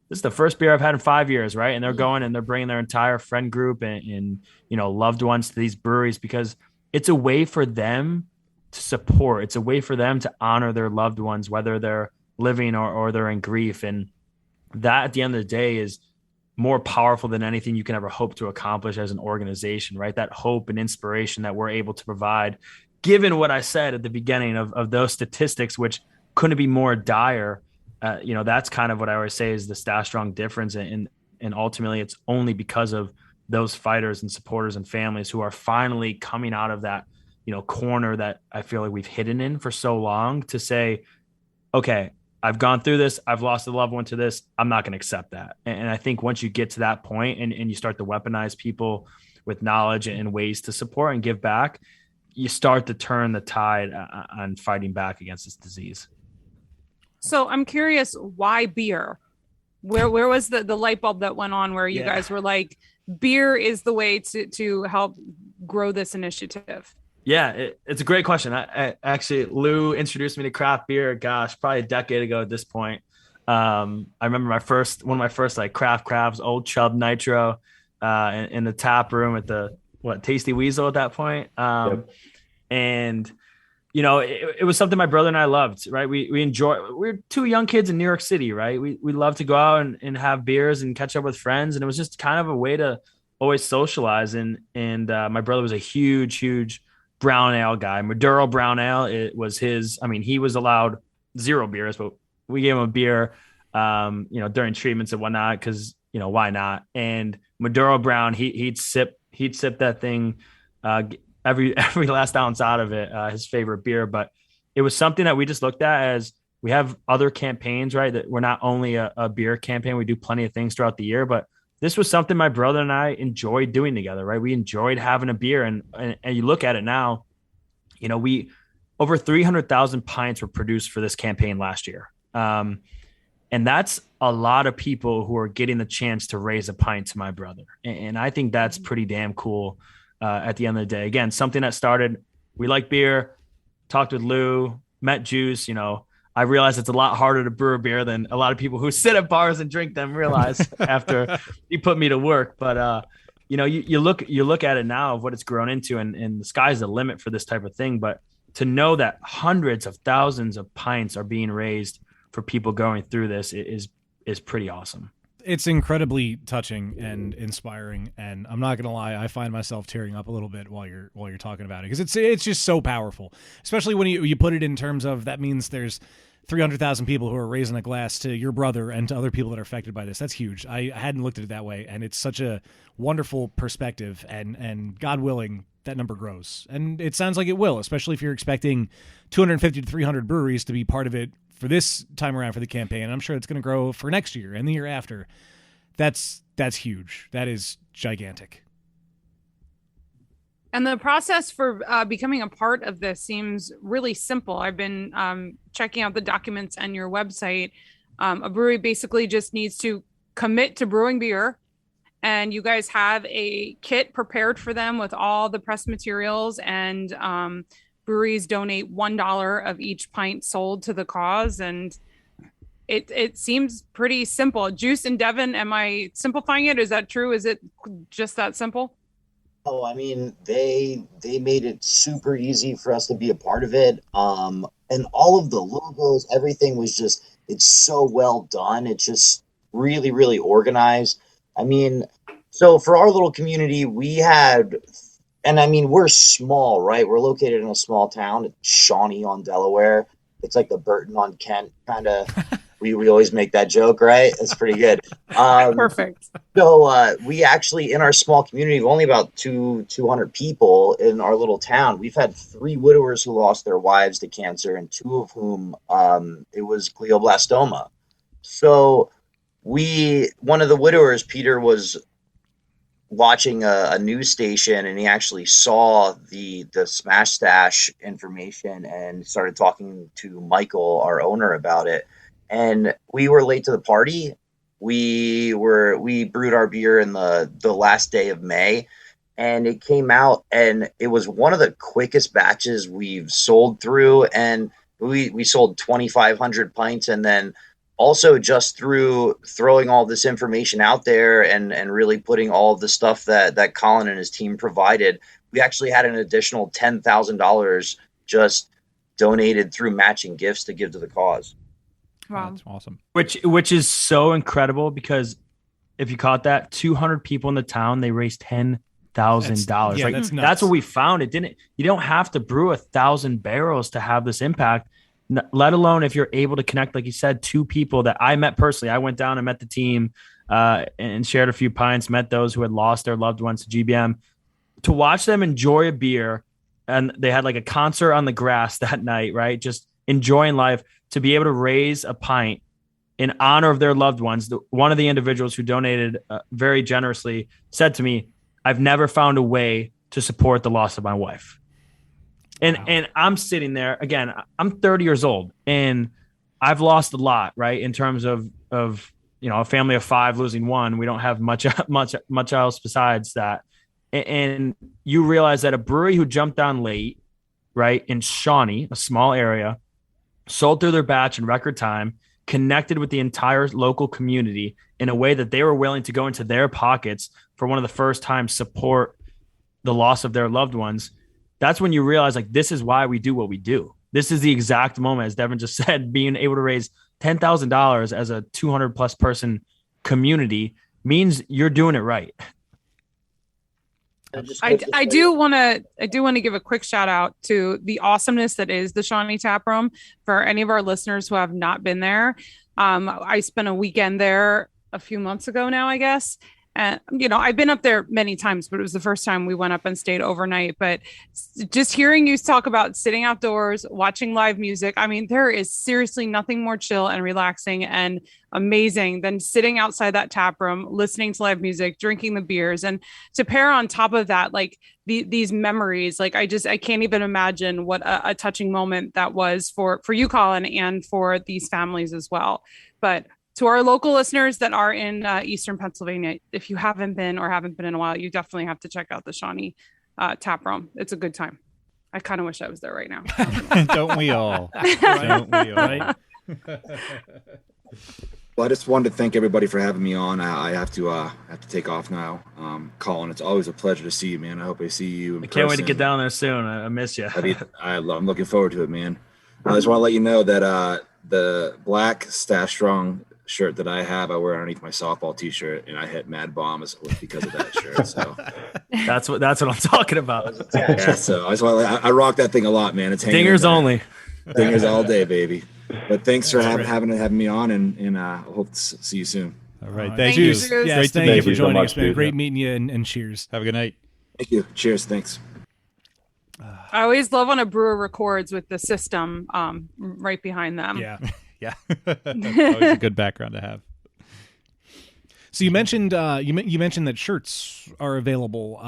this is the first beer I've had in 5 years, right? And they're going and they're bringing their entire friend group and loved ones to these breweries because it's a way for them to support. It's a way for them to honor their loved ones, whether they're living or they're in grief. And that at the end of the day is more powerful than anything you can ever hope to accomplish as an organization, right? That hope and inspiration that we're able to provide, given what I said at the beginning of those statistics, which couldn't be more dire. That's kind of what I always say is the Stash Strong difference. And ultimately it's only because of those fighters and supporters and families who are finally coming out of that, corner that I feel like we've hidden in for so long to say, okay, I've gone through this. I've lost a loved one to this. I'm not going to accept that. And I think once you get to that point and you start to weaponize people with knowledge and ways to support and give back, you start to turn the tide on fighting back against this disease. So I'm curious, why beer? Where was the light bulb that went on where you guys were like, beer is the way to help grow this initiative? Yeah, it's a great question. I actually, Lou introduced me to craft beer, probably a decade ago at this point. I remember one of my first like craft crafts, Old Chub Nitro, in the tap room at the Tasty Weasel at that point. And it was something my brother and I loved, right? We're two young kids in New York City, right? We love to go out and have beers and catch up with friends. And it was just kind of a way to always socialize. And my brother was a huge brown ale guy. Maduro brown ale, it was his. I mean, he was allowed 0 beers, but we gave him a beer, during treatments and whatnot, because why not? And Maduro brown, he'd sip that thing, every last ounce out of it, his favorite beer. But it was something that we just looked at as we have other campaigns, right? That we're not only a beer campaign, we do plenty of things throughout the year, but this was something my brother and I enjoyed doing together, right? We enjoyed having a beer, and you look at it now, we over 300,000 pints were produced for this campaign last year. And that's a lot of people who are getting the chance to raise a pint to my brother. And I think that's pretty damn cool. At the end of the day, again, something that started, we like beer, talked with Lou, met Juice, I realized it's a lot harder to brew a beer than a lot of people who sit at bars and drink them realize after he put me to work. But, you look at it now of what it's grown into, and the sky's the limit for this type of thing. But to know that hundreds of thousands of pints are being raised for people going through this is pretty awesome. It's incredibly touching and inspiring, and I'm not gonna lie, I find myself tearing up a little bit while you're talking about it, because it's just so powerful, especially when you put it in terms of that means there's 300,000 people who are raising a glass to your brother and to other people that are affected by this. That's huge. I hadn't looked at it that way, and it's such a wonderful perspective, and God willing, that number grows. And it sounds like it will, especially if you're expecting 250 to 300 breweries to be part of it for this time around for the campaign. And I'm sure it's going to grow for next year and the year after. That's huge. That is gigantic. And the process for becoming a part of this seems really simple. I've been checking out the documents on your website. A brewery basically just needs to commit to brewing beer, and you guys have a kit prepared for them with all the press materials, and breweries donate $1 of each pint sold to the cause. And it seems pretty simple. Juice and Devin, am I simplifying it? Is that true? Is it just that simple? Oh, I mean, they made it super easy for us to be a part of it. And all of the logos, everything was just, it's so well done. It's just really, really organized. I mean, so for our little community, we had, and I mean, we're small, right? We're located in a small town, Shawnee on Delaware. It's like the Burton on Kent kind of We always make that joke, right? That's pretty good. Perfect. So we actually, in our small community of only about 200 people in our little town, we've had 3 widowers who lost their wives to cancer, and 2 of whom it was glioblastoma. So one of the widowers, Peter, was watching a news station, and he actually saw the Smash Stash information and started talking to Michael, our owner, about it. And we were late to the party. We brewed our beer in the last day of May, and it came out, and it was one of the quickest batches we've sold through, and we sold 2,500 pints. And then also, just through throwing all this information out there and really putting all of the stuff that Colin and his team provided, we actually had an additional $10,000 just donated through matching gifts to give to the cause. Wow. That's awesome. Which is so incredible, because if you caught that, 200 people in the town, they raised $10,000. Yeah, Like, that's nuts. that's what we found. You don't have to brew 1,000 barrels to have this impact. Let alone if you're able to connect, like you said, 2 people that I met personally. I went down and met the team and shared a few pints, met those who had lost their loved ones to GBM. To watch them enjoy a beer, and they had like a concert on the grass that night, right? Just enjoying life, to be able to raise a pint in honor of their loved ones. One of the individuals who donated very generously said to me, "I've never found a way to support the loss of my wife." And I'm sitting there, again, I'm 30 years old, and I've lost a lot, right? In terms of a family of 5 losing 1. We don't have much else besides that. And you realize that a brewery who jumped on late, right, in Shawnee, a small area, sold through their batch in record time, connected with the entire local community in a way that they were willing to go into their pockets for one of the first time support the loss of their loved ones. That's when you realize, like, this is why we do what we do. This is the exact moment, as Devin just said, being able to raise $10,000 as a 200 plus person community means you're doing it right. I do want to give a quick shout out to the awesomeness that is the Shawnee Tap Room. For any of our listeners who have not been there, I spent a weekend there a few months ago now, I guess. And, I've been up there many times, but it was the first time we went up and stayed overnight. But just hearing you talk about sitting outdoors, watching live music, I mean, there is seriously nothing more chill and relaxing and amazing than sitting outside that tap room, listening to live music, drinking the beers. And to pair on top of that, like these memories, like I can't even imagine what a touching moment that was for you, Colin, and for these families as well. But to our local listeners that are in Eastern Pennsylvania, if you haven't been in a while, you definitely have to check out the Shawnee Tap Room. It's a good time. I kind of wish I was there right now. Don't we all? Don't we all? Right? Well, I just wanted to thank everybody for having me on. I have to take off now. Colin, it's always a pleasure to see you, man. I hope I see you in person. Can't wait to get down there soon. I miss you. I'm looking forward to it, man. I just want to let you know that the black Stash Strong shirt that I have, I wear underneath my softball t-shirt, and I hit mad bombs because of that shirt. So that's what I'm talking about. Yeah, so I rock that thing a lot, man. It's dingers only. Dingers all day, baby. But thanks for having me on, and I hope to see you soon. All right, thank you. you. Yes, Yes, thank you for joining us, man. Great meeting you, and cheers. Have a good night. Thank you. Cheers. Thanks. I always love when a brewer records with the system right behind them. Yeah. Yeah, that's always a good background to have. So you mentioned you mentioned that shirts are available.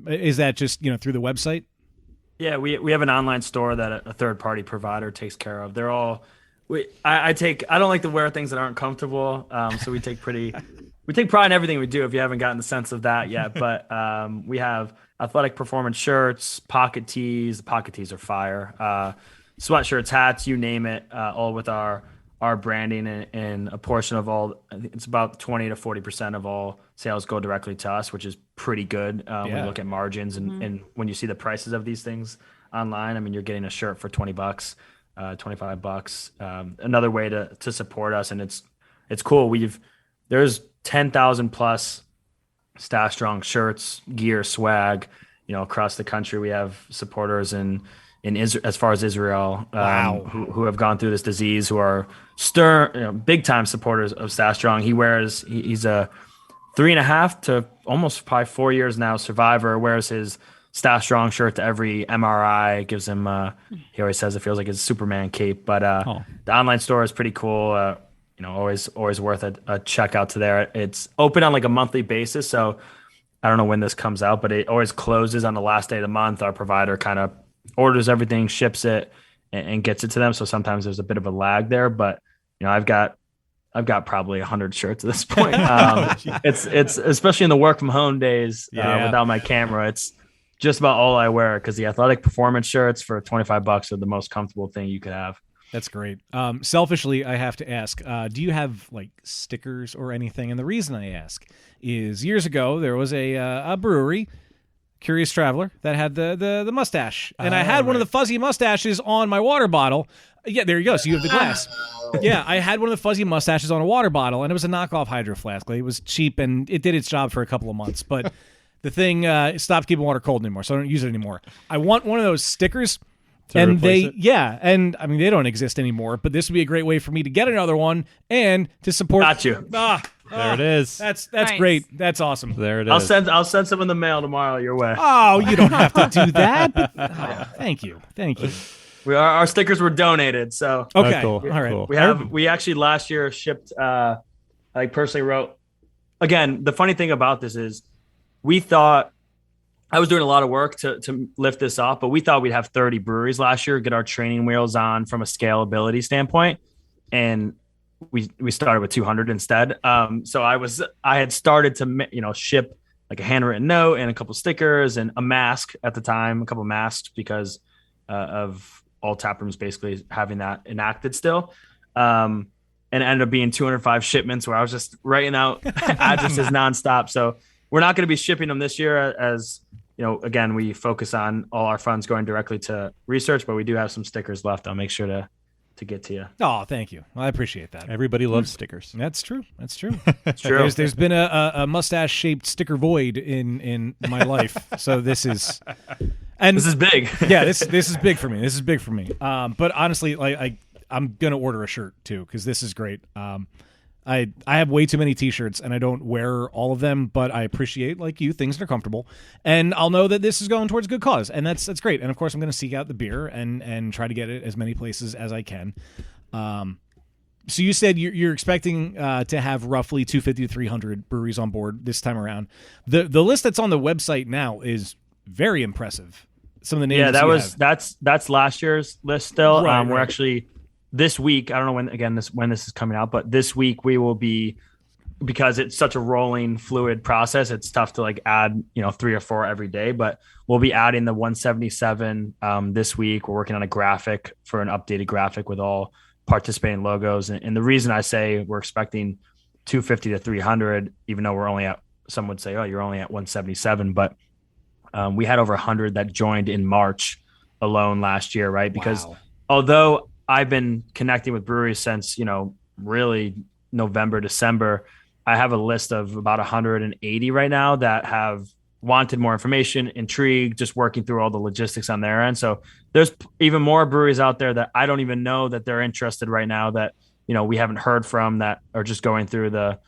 Is that just through the website? Yeah, we have an online store that a third party provider takes care of. They're all I don't like to wear things that aren't comfortable, so we take pride in everything we do. If you haven't gotten the sense of that yet, but we have athletic performance shirts, pocket tees. The pocket tees are fire. Sweatshirts, hats, you name it, all with our branding, and a portion of all, I think it's about 20 to 40% of all sales go directly to us, which is pretty good when you look at margins and when you see the prices of these things online. I mean, you're getting a shirt for $20, $25. Another way to support us, and it's cool. There's 10,000 plus Stash Strong shirts, gear, swag, across the country. We have supporters in as far as Israel, Wow. who have gone through this disease, who are big time supporters of Stash Strong. He's a 3.5 to almost probably 4 years now survivor. Wears his Stash Strong shirt to every MRI. Gives him he always says it feels like his Superman cape. But the online store is pretty cool. Always worth a check out to there. It's open on like a monthly basis, so I don't know when this comes out, but it always closes on the last day of the month. Our provider kind of orders everything, ships it, and gets it to them. So sometimes there's a bit of a lag there, but I've got probably 100 shirts at this point. It's especially in the work from home days without my camera. It's just about all I wear because the athletic performance shirts for $25 are the most comfortable thing you could have. That's great. Selfishly, I have to ask, do you have like stickers or anything? And the reason I ask is years ago, there was a brewery, Curious Traveler, that had the mustache. And I had one of the fuzzy mustaches on my water bottle. Yeah, there you go. So you have the glass. Yeah, I had one of the fuzzy mustaches on a water bottle, and it was a knockoff Hydro Flask. Like, it was cheap, and it did its job for a couple of months. But the thing stopped keeping water cold anymore, so I don't use it anymore. I want one of those stickers. And they don't exist anymore, but this would be a great way for me to get another one and to support. Got you. There it is. That's Nice. great. That's awesome. There it is. I'll send some in the mail tomorrow your way. Oh, you don't have to do that. Thank you. Our stickers were donated, so Okay. Cool. All right. Cool. we actually last year shipped. I personally wrote. Again, the funny thing about this is, we thought. I was doing a lot of work to lift this off, but we thought we'd have 30 breweries last year, get our training wheels on from a scalability standpoint. And we started with 200 instead. So I had started to, ship like a handwritten note and a couple stickers and a mask at the time, a couple masks because of all tap rooms basically having that enacted still. And it ended up being 205 shipments where I was just writing out addresses nonstop. So we're not going to be shipping them this year as, again, we focus on all our funds going directly to research, but we do have some stickers left. I'll make sure to get to you. Oh, thank you. I appreciate that. Everybody loves stickers. That's true. It's true. There's been a mustache-shaped sticker void in my life, so this is big. Yeah, this is big for me. But honestly, I'm gonna order a shirt too because this is great. I have way too many T-shirts and I don't wear all of them, but I appreciate, like you, things that are comfortable, and I'll know that this is going towards a good cause, and that's great. And of course, I'm going to seek out the beer and try to get it as many places as I can. So you said you're expecting to have roughly 250 to 300 breweries on board this time around. The list that's on the website now is very impressive. Some of the names. Yeah, that's last year's list still. Right, We're right. actually. This week, I don't know when this is coming out, but this week we will be, because it's such a rolling fluid process. It's tough to add 3 or 4 every day, but we'll be adding the 177 this week. We're working on a graphic for an updated graphic with all participating logos. And the reason I say we're expecting 250 to 300, even though we're only at, some would say, oh, you're only at 177, but we had over 100 that joined in March alone last year, right? Because although I've been connecting with breweries since, really November, December. I have a list of about 180 right now that have wanted more information, intrigued, just working through all the logistics on their end. So there's even more breweries out there that I don't even know that they're interested right now that, we haven't heard from, that are just going through the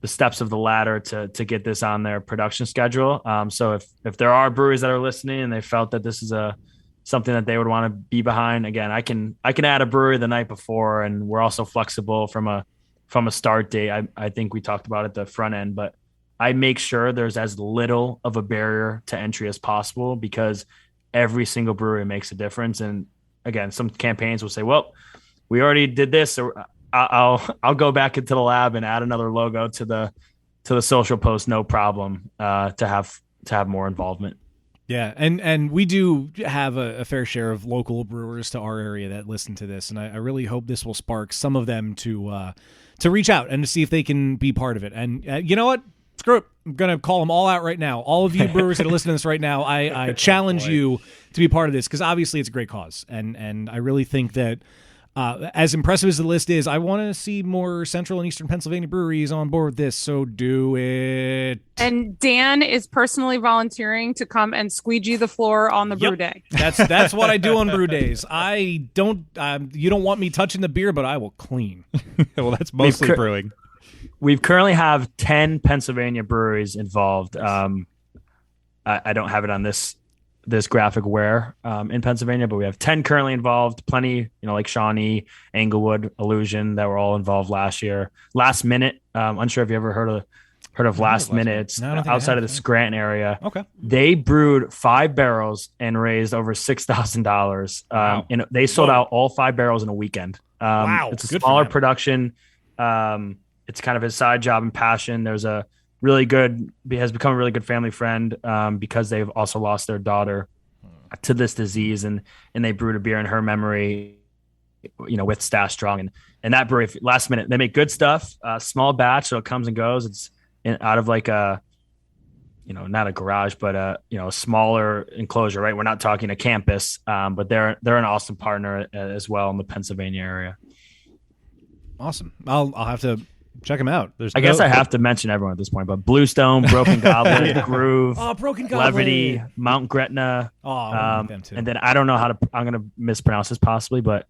steps of the ladder to get this on their production schedule. So if there are breweries that are listening and they felt that this is something that they would want to be behind, again, I can add a brewery the night before, and we're also flexible from a start date. I think we talked about at the front end, but I make sure there's as little of a barrier to entry as possible because every single brewery makes a difference. And again, some campaigns will say, well, we already did this, so I'll go back into the lab and add another logo to the social post, no problem, to have more involvement. Yeah, and we do have a fair share of local brewers to our area that listen to this, and I really hope this will spark some of them to reach out and to see if they can be part of it. And you know what? Screw it. I'm going to call them all out right now. All of you brewers that are listening to this right now, I challenge you to be part of this because obviously it's a great cause, and I really think that as impressive as the list is, I want to see more Central and Eastern Pennsylvania breweries on board with this. So do it. And Dan is personally volunteering to come and squeegee the floor on the brew day. That's what I do on brew days. I don't. You don't want me touching the beer, but I will clean. Well, that's mostly brewing. We currently have 10 Pennsylvania breweries involved. I don't have it on this graphic where in Pennsylvania, but we have 10 currently involved. Plenty, like Shawnee, Englewood, Illusion, that were all involved last year. Last Minute, unsure if you ever heard of Last Minute. It's outside of the Scranton area. Okay. They brewed 5 barrels and raised over $6,000. Wow. And they sold out all 5 barrels in a weekend. Wow. It's a smaller production. It's kind of his side job and passion. There's has become a really good family friend because they've also lost their daughter to this disease, and they brewed a beer in her memory, with Stash Strong, and that brewery, Last Minute, they make good stuff, small batch, so it comes and goes. It's out of like a, not a garage, but a smaller enclosure, right? We're not talking a campus, but they're an awesome partner as well in the Pennsylvania area. Awesome. I'll have to check them out. I guess I have to mention everyone at this point, but Bluestone, Broken Goblin, Groove, Broken Goblin, Levity, Mount Gretna, them too. and then I don't know I'm going to mispronounce this possibly, but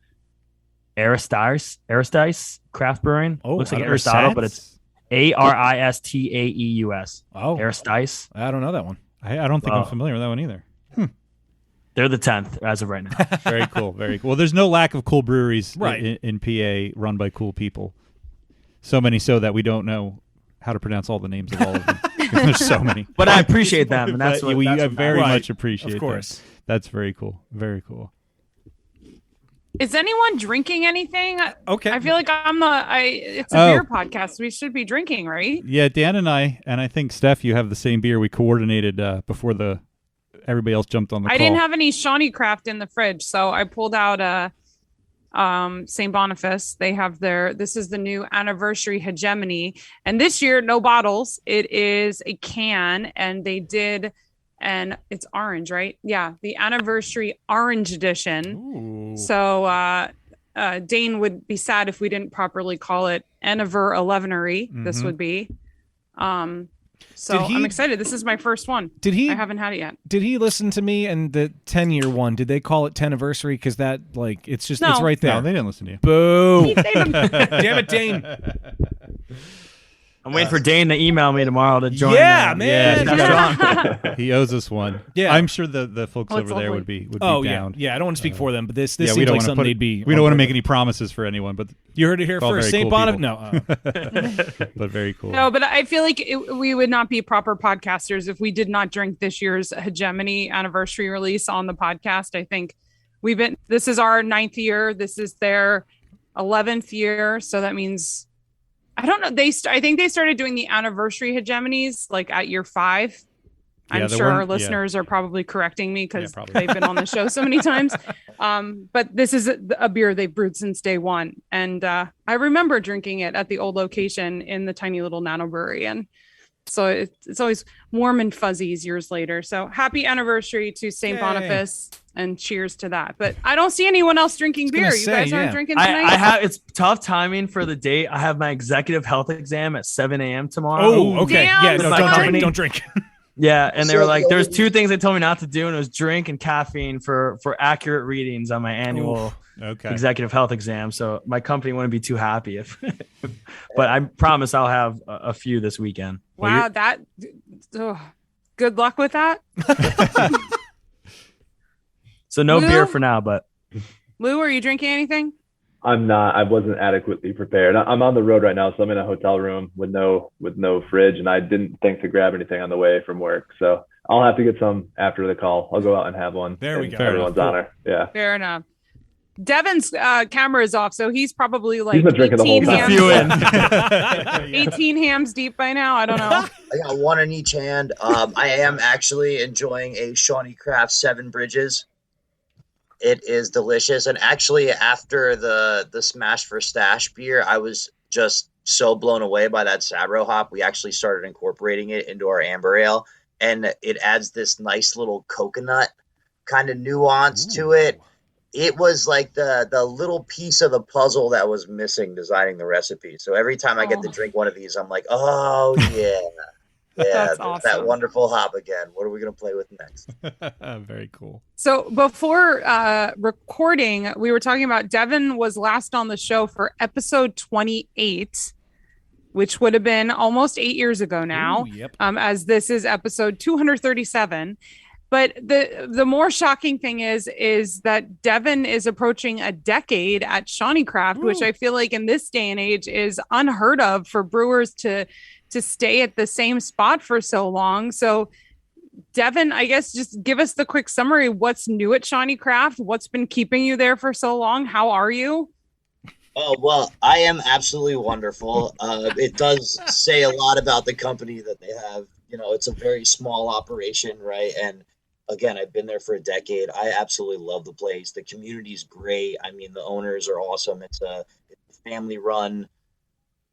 Aristice Craft Brewing. Looks like Aristotle, but it's Aristaeus. Oh, Aristice. I don't know that one. I don't think I'm familiar with that one either. They're the 10th as of right now. Very cool. Very cool. Well, there's no lack of cool breweries right. in PA run by cool people. So many so that we don't know how to pronounce all the names of all of them. There's so many. But I appreciate them, and that's what we that's very right. much appreciate. Of course, that's very cool. Very cool. Is anyone drinking anything? Okay. I feel like it's a beer podcast. We should be drinking, right? Yeah, Dan and I think Steph, you have the same beer we coordinated before everybody else jumped on the call. I didn't have any Shawnee Craft in the fridge, so I pulled out St. Boniface. They have this is the new anniversary hegemony, and this year no bottles. It is a can, and it's orange, right? Yeah, the anniversary orange edition. Ooh. So Dane would be sad if we didn't properly call it Anniver 11ery. Mm-hmm. This would be. So I'm excited. This is my first one. I haven't had it yet. Did he listen to me and the 10-year one? Did they call it 10-anniversary? Because that, it's just, it's right there. No, they didn't listen to you. Boo. Damn it, Dane. I'm waiting for Dane to email me tomorrow to join. Yeah, man. Yeah. He owes us one. Yeah. I'm sure the folks over there would be down. Yeah. I don't want to speak for them, but this seems we don't like something they'd be. We don't want to make any promises for anyone, but you heard it here first. St. Boniface. No. But very cool. No, but I feel like we would not be proper podcasters if we did not drink this year's hegemony anniversary release on the podcast. I think this is our 9th year. This is their 11th year. So that means, I don't know. I think they started doing the anniversary hegemonies like at year 5. I'm sure our listeners are probably correcting me because they've been on the show so many times. But this is a beer they've brewed since day one. And I remember drinking it at the old location in the tiny little nano brewery. And so it's always warm and fuzzies years later. So happy anniversary to St. Boniface and cheers to that. But I don't see anyone else drinking beer. You guys aren't drinking tonight? It's tough timing for the date. I have my executive health exam at 7 a.m. tomorrow. Oh, okay. Damn, Yeah, don't drink. Yeah, and they were like, there's 2 things they told me not to do, and it was drink and caffeine for accurate readings on my annual executive health exam. So my company wouldn't be too happy if, but I promise I'll have a few this weekend. Wow, good luck with that. So no beer for now, but Lou, are you drinking anything? I'm not. I wasn't adequately prepared. I'm on the road right now, so I'm in a hotel room with no fridge, and I didn't think to grab anything on the way from work. So I'll have to get some after the call. I'll go out and have one. There we go. Everyone's honor. Yeah. Fair enough. Devin's camera is off, so he's probably like he's been drinking the whole time. 18 hams deep by now. I don't know. I got one in each hand. I am actually enjoying a Shawnee Craft 7 Bridges. It is delicious. And actually, after the Smash for Stash beer, I was just so blown away by that Sabro hop. We actually started incorporating it into our amber ale, and it adds this nice little coconut kind of nuance to it. it was like the little piece of the puzzle that was missing designing the recipe. So every time I get to drink one of these, I'm like, oh yeah. Yeah, That's that awesome. wonderful hop again. What are we going to play with next? Very cool. So before recording, we were talking about Devin was last on the show for episode 28, which would have been almost 8 years ago now. Ooh, yep. As this is episode 237. But the more shocking thing is that Devin is approaching a decade at Shawnee Craft, which I feel like in this day and age is unheard of for brewers to stay at the same spot for so long. So Devin, I guess just give us the quick summary. What's new at Shawnee Craft? What's been keeping you there for so long? How are you? Oh, well, I am absolutely wonderful. It does say a lot about the company that they have. You know, it's a very small operation, right? And again, I've been there for a decade. I absolutely love the place. The community's great. I mean, the owners are awesome. It's a family-run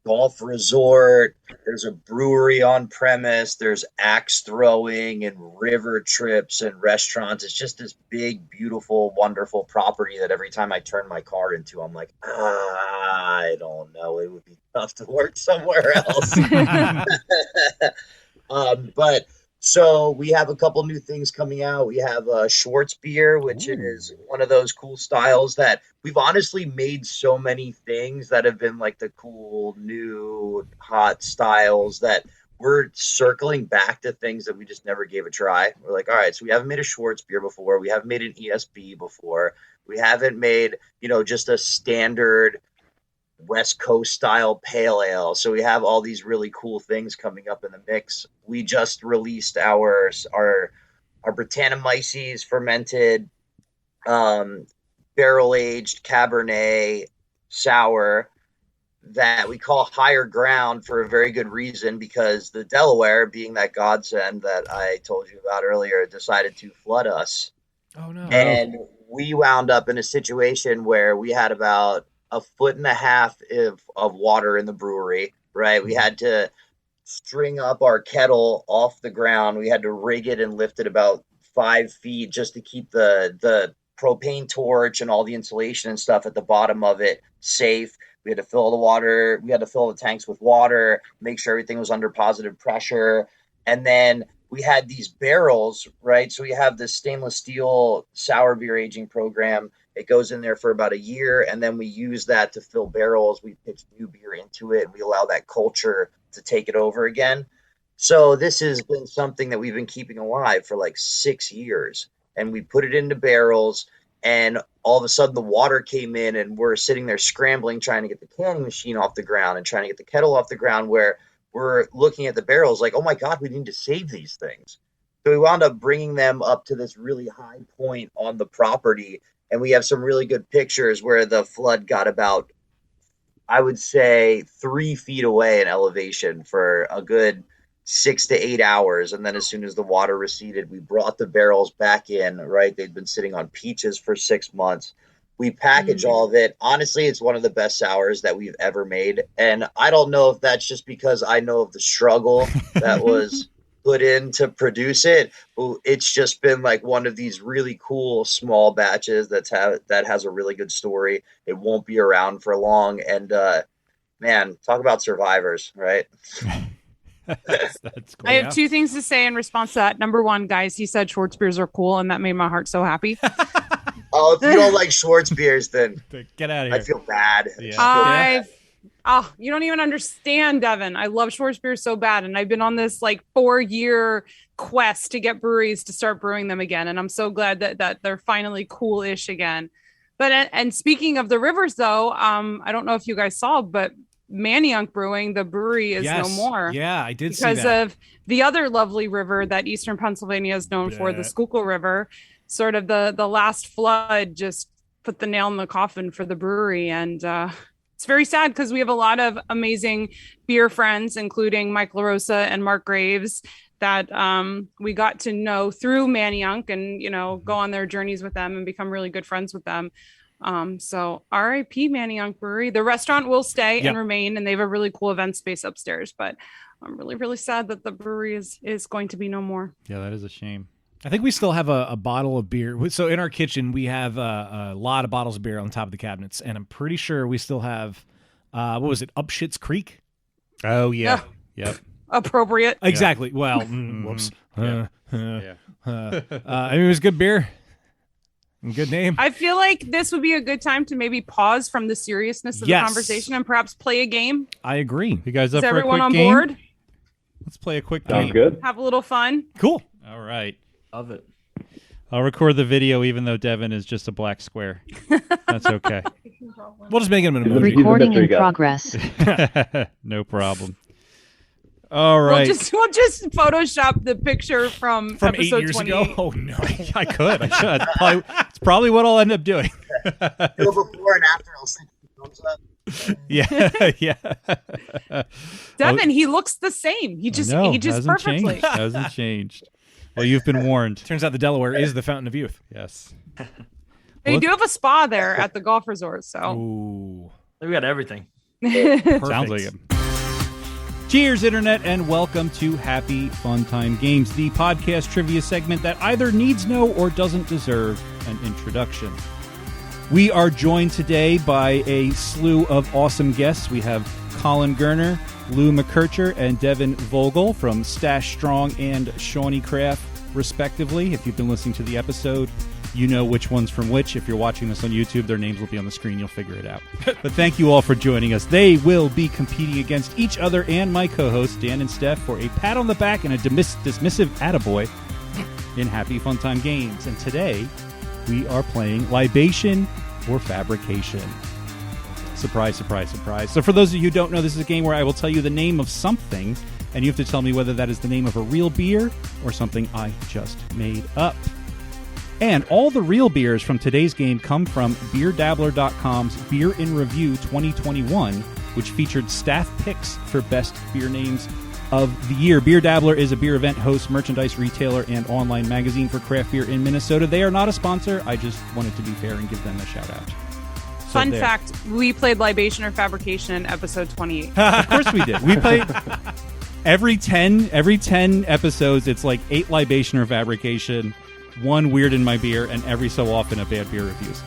golf resort. There's a brewery on premise. There's axe throwing and river trips and restaurants. It's just this big, beautiful, wonderful property that every time I turn my car into, I'm like, I don't know. It would be tough to work somewhere else. But so we have a couple new things coming out. We have a Schwartz beer, which is one of those cool styles that we've honestly made so many things that have been like the cool, new, hot styles that we're circling back to things that we just never gave a try. We're like, all right, so we haven't made a Schwartz beer before. We haven't made an ESB before. We haven't made, just a standard West Coast style pale ale. So we have all these really cool things coming up in the mix. We just released our Brettanomyces fermented barrel aged Cabernet sour that we call Higher Ground for a very good reason, because the Delaware, being that godsend that I told you about earlier, decided to flood us. Oh no. And we wound up in a situation where we had about a foot and a half of water in the brewery, right? We had to string up our kettle off the ground. We had to rig it and lift it about 5 feet just to keep the propane torch and all the insulation and stuff at the bottom of it safe. We had to fill the water. We had to fill the tanks with water, make sure everything was under positive pressure. And then we had these barrels, right? So we have this stainless steel sour beer aging program. It goes in there for about a year, and then we use that to fill barrels. We pitch new beer into it, and we allow that culture to take it over again. So this has been something that we've been keeping alive for like 6 years, and we put it into barrels, and all of a sudden the water came in, and we're sitting there scrambling, trying to get the canning machine off the ground and trying to get the kettle off the ground, where we're looking at the barrels like, oh my God, we need to save these things. So we wound up bringing them up to this really high point on the property. And we have some really good pictures where the flood got about, I would say, 3 feet away in elevation for a good 6 to 8 hours. And then as soon as the water receded, we brought the barrels back in, right? They'd been sitting on peaches for 6 months. We package all of it. Honestly, it's one of the best sours that we've ever made. And I don't know if that's just because I know of the struggle that was put in to produce it. It's just been like one of these really cool small batches that has a really good story. It won't be around for long. And man, talk about survivors, right? That's cool. I have two things to say in response to that. Number one, guys, he said Schwartz beers are cool, and that made my heart so happy. Oh, if you don't like Schwartz beers, then get out of here. I feel bad. Yeah. You don't even understand, Devin. I love Schwartz beer so bad, and I've been on this like 4-year quest to get breweries to start brewing them again, and I'm so glad that they're finally cool-ish again. But and speaking of the rivers, though, I don't know if you guys saw, but Manayunk Brewing, the brewery, is no more. Yeah, I did see because that. of the other lovely river that Eastern Pennsylvania is known for, the Schuylkill River. Sort of the last flood just put the nail in the coffin for the brewery, and it's very sad because we have a lot of amazing beer friends, including Mike LaRosa and Mark Graves, that we got to know through Manayunk and, go on their journeys with them and become really good friends with them. So RIP Manayunk Brewery. The restaurant will stay and remain, and they have a really cool event space upstairs, but I'm really, really sad that the brewery is going to be no more. Yeah, that is a shame. I think we still have a bottle of beer. So in our kitchen, we have a lot of bottles of beer on top of the cabinets, and I'm pretty sure we still have, what was it, Up Shit's Creek? Oh, yeah. Yep. Appropriate. Exactly. Well, whoops. Yeah. I mean, it was good beer. Good name. I feel like this would be a good time to maybe pause from the seriousness of the conversation and perhaps play a game. I agree. You guys up Is for a everyone quick on game? board? Let's play a quick game. Sounds good. Have a little fun. Cool. All right. Love it. I'll record the video even though Devin is just a black square. That's okay. We'll just make him an emoji. Recording in progress. No problem. All right. We'll just Photoshop the picture from 8 episode years 28. ago. Oh no, I could. I should. It's probably what I'll end up doing. Go before and after. I'll stick the thumbs up. Yeah. Devin, he looks the same. He just ages hasn't perfectly. Changed. Hasn't changed. Well, you've been warned. Turns out the Delaware is the fountain of youth. Yes. They do have a spa there at the golf resort, so Ooh. We got everything. Sounds like it. Cheers, Internet, and welcome to Happy Fun Time Games, the podcast trivia segment that either needs no or doesn't deserve an introduction. We are joined today by a slew of awesome guests. We have Colin Gerner, Lou McKercher, and Devin Vogel from StacheStrong and Shawnee Craft, respectively. If you've been listening to the episode, you know which one's from which. If you're watching this on YouTube, their names will be on the screen. You'll figure it out. But thank you all for joining us. They will be competing against each other and my co-hosts, Dan and Steph, for a pat on the back and a dismissive attaboy in Happy Fun Time Games. And today, we are playing Libation or Fabrication. Surprise, surprise, surprise. So for those of you who don't know, this is a game where I will tell you the name of something, and you have to tell me whether that is the name of a real beer or something I just made up. And all the real beers from today's game come from BeerDabbler.com's Beer in Review 2021, which featured staff picks for best beer names of the year. Beer Dabbler is a beer event host, merchandise retailer, and online magazine for craft beer in Minnesota. They are not a sponsor. I just wanted to be fair and give them a shout out. Fun fact, we played Libation or Fabrication in episode 28. Of course we did. We played every 10 episodes. It's like 8 Libation or Fabrication, 1 Weird in My Beer, and every so often a bad beer reviews.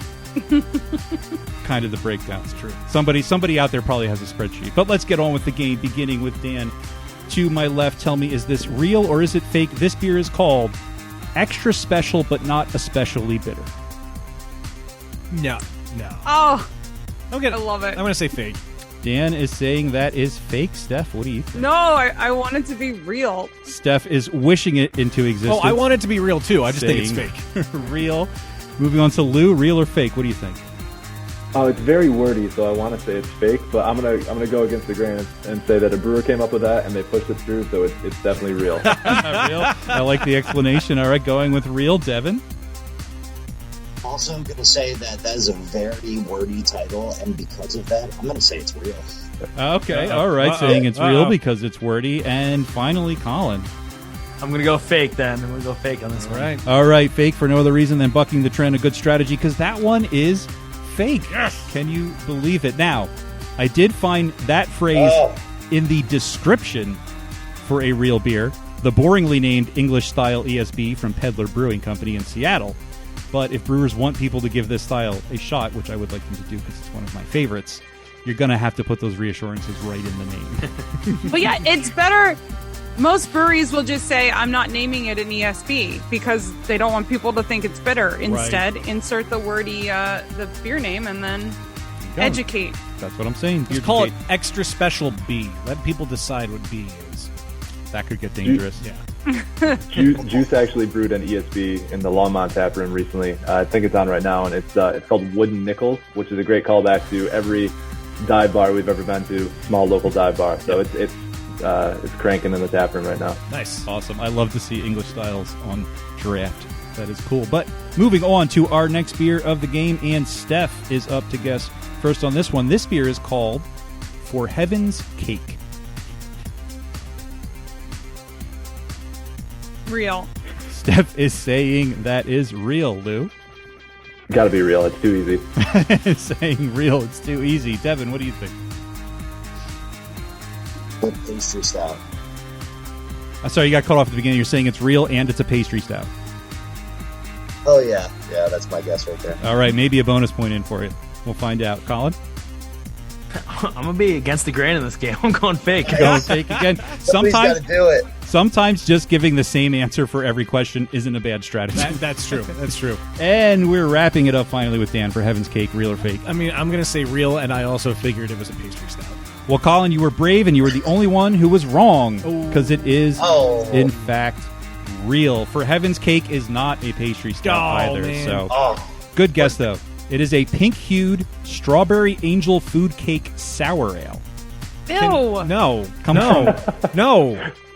Kind of the breakdown. It's true. Somebody out there probably has a spreadsheet. But let's get on with the game, beginning with Dan. To my left, tell me, is this real or is it fake? This beer is called Extra Special, but not especially bitter. No. Oh, Okay. I love it. I'm going to say fake. Dan is saying that is fake. Steph, what do you think? No, I want it to be real. Steph is wishing it into existence. Oh, I want it to be real too. I just think it's fake. Real. Moving on to Lou, real or fake? What do you think? Oh, it's very wordy, so I want to say it's fake, but I'm gonna go against the grain and say that a brewer came up with that and they pushed it through, so it's definitely real. Real. I like the explanation. All right, going with real. Devin? Also, I'm going to say that is a very wordy title, and because of that, I'm going to say it's real. Okay, all right, saying it's real because it's wordy. And finally, Colin. I'm going to go fake then. I'm going to go fake on this one. Right. All right, fake for no other reason than bucking the trend. A good strategy because that one is fake. Yes. Can you believe it? Now, I did find that phrase in the description for a real beer, the boringly named English Style ESB from Peddler Brewing Company in Seattle. But if brewers want people to give this style a shot, which I would like them to do because it's one of my favorites, you're going to have to put those reassurances right in the name. But yeah, it's better. Most breweries will just say, I'm not naming it an ESB because they don't want people to think it's bitter. Instead, insert the wordy, the beer name and then educate. That's what I'm saying. Just call it Extra Special B. Let people decide what B is. That could get dangerous. Yeah. Juice actually brewed an ESB in the Longmont tap room recently. I think it's on right now, and it's called Wooden Nickels, which is a great callback to every dive bar we've ever been to, small local dive bar. So it's cranking in the tap room right now. Nice. Awesome. I love to see English styles on draft. That is cool. But moving on to our next beer of the game, and Steph is up to guess first on this one. This beer is called For Heaven's Cake. Real. Steph is saying that is real, Lou. Gotta be real. It's too easy. Saying real, it's too easy. Devin, what do you think? Pastry stout. Sorry, you got cut off at the beginning. You're saying it's real and it's a pastry stout. Oh yeah, that's my guess right there. All right, maybe a bonus point in for you. We'll find out. Colin? I'm gonna be against the grain in this game. I'm going fake. Going fake again. Somebody's got to do it. Sometimes just giving the same answer for every question isn't a bad strategy. That's true. That's true. And we're wrapping it up finally with Dan for Heaven's Cake, real or fake. I mean, I'm going to say real, and I also figured it was a pastry stout. Well, Colin, you were brave, and you were the only one who was wrong, because it is, in fact, real. For Heaven's Cake is not a pastry stout either. Man. So, good guess, though. It is a pink-hued strawberry angel food cake sour ale. Ew. No.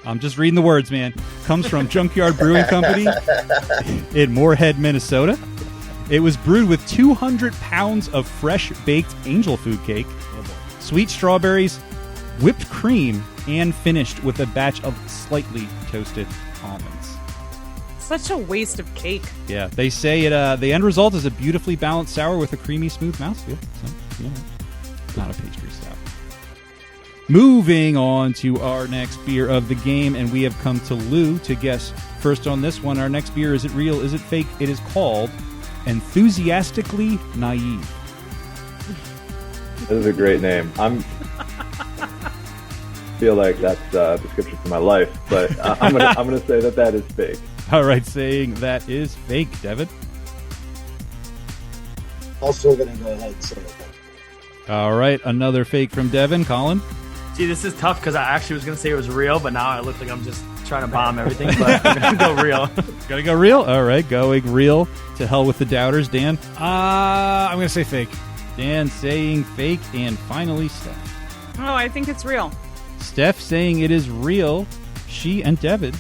I'm just reading the words, man. Comes from Junkyard Brewing Company in Moorhead, Minnesota. It was brewed with 200 pounds of fresh baked angel food cake, sweet strawberries, whipped cream, and finished with a batch of slightly toasted almonds. Such a waste of cake. Yeah, they say the end result is a beautifully balanced sour with a creamy, smooth mouthfeel. So, not a pastry stout. Moving on to our next beer of the game, and we have come to Lou to guess first on this one. Our next beer, is it real, is it fake? It is called Enthusiastically Naive. That is a great name. Feel like that's a description for my life, but I'm gonna say that is fake. All right, saying that is fake, Devin. Also gonna go ahead and say it. All right, another fake from Devin. Colin? See, this is tough because I actually was going to say it was real, but now I look like I'm just trying to bomb everything. But I'm going to go real. Gotta go real? All right, going real. To hell with the doubters. Dan? I'm going to say fake. Dan saying fake. And finally, Steph. Oh, I think it's real. Steph saying it is real. She and Colin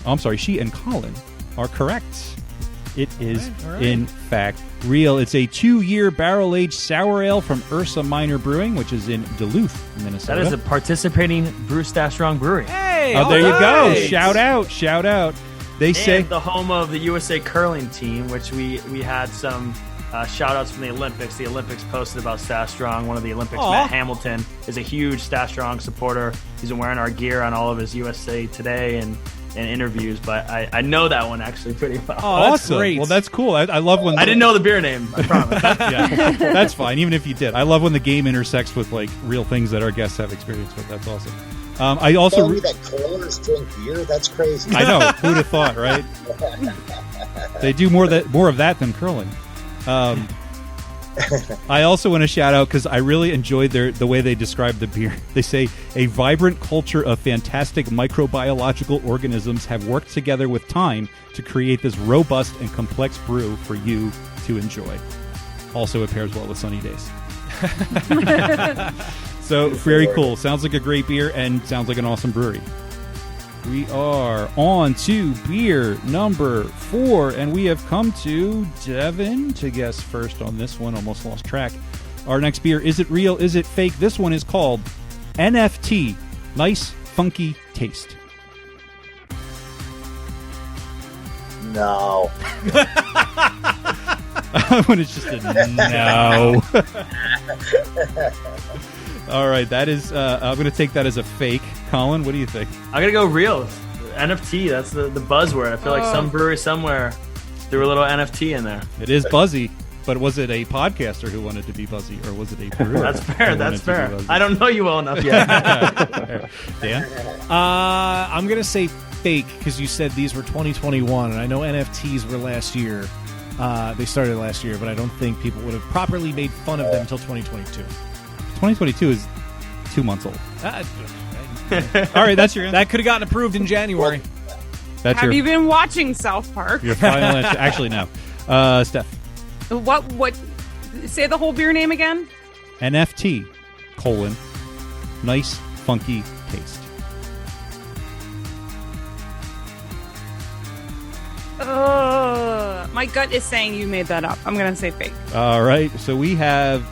are correct. It is, all right. in fact, real. It's a 2-year barrel-aged sour ale from Ursa Minor Brewing, which is in Duluth, Minnesota. That is a participating BrewStacheStrong brewery. Hey, oh, there you right. go. Shout out. They say And the home of the USA curling team, which we had some shout-outs from the Olympics. The Olympics posted about Stash Strong. One of the Olympics, Matt Hamilton, is a huge Stash Strong supporter. He's been wearing our gear on all of his USA Today and interviews, but I know that one actually pretty well. Oh, that's awesome. Great. Well, that's cool. I love when I didn't know the beer name. I promise. Yeah, that's fine. Even if you did, I love when the game intersects with like real things that our guests have experience with. That's awesome. I also tell me that curlers drink beer. That's crazy. I know. Who'd have thought, right? They do more of that than curling. I also want to shout out because I really enjoyed the way they describe the beer. They say a vibrant culture of fantastic microbiological organisms have worked together with time to create this robust and complex brew for you to enjoy. Also, it pairs well with sunny days. So very cool. Sounds like a great beer and sounds like an awesome brewery. We are on to beer number 4, and we have come to Devin to guess first on this one. Almost lost track. Our next beer, is it real, is it fake? This one is called NFT, Nice Funky Taste. No. When it's just a no. All right, that is. I'm going to take that as a fake. Colin, what do you think? I'm going to go real. NFT, that's the buzzword. I feel like some brewery somewhere threw a little NFT in there. It is buzzy, but was it a podcaster who wanted to be buzzy, or was it a brewer? That's fair. I don't know you well enough yet. Dan? I'm going to say fake because you said these were 2021, and I know NFTs were last year. They started last year, but I don't think people would have properly made fun of them until 2022. 2022 is 2 months old. All right, that's your. That could have gotten approved in January. Have you been watching South Park? Your final answer. Actually, no. Steph. What? Say the whole beer name again. NFT, nice funky taste. My gut is saying you made that up. I'm going to say fake. All right, so we have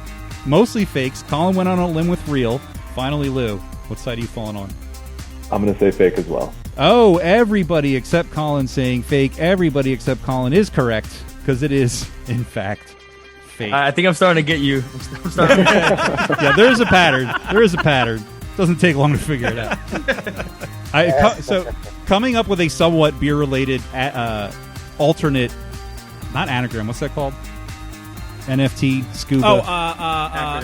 mostly fakes. Colin went on a limb with real. Finally, Lou. What side are you falling on? I'm going to say fake as well. Oh, everybody except Colin saying fake. Everybody except Colin is correct because it is, in fact, fake. I think I'm starting to get you. Yeah, there is a pattern. Doesn't take long to figure it out. So coming up with a somewhat beer-related alternate not anagram. What's that called? NFT, scuba.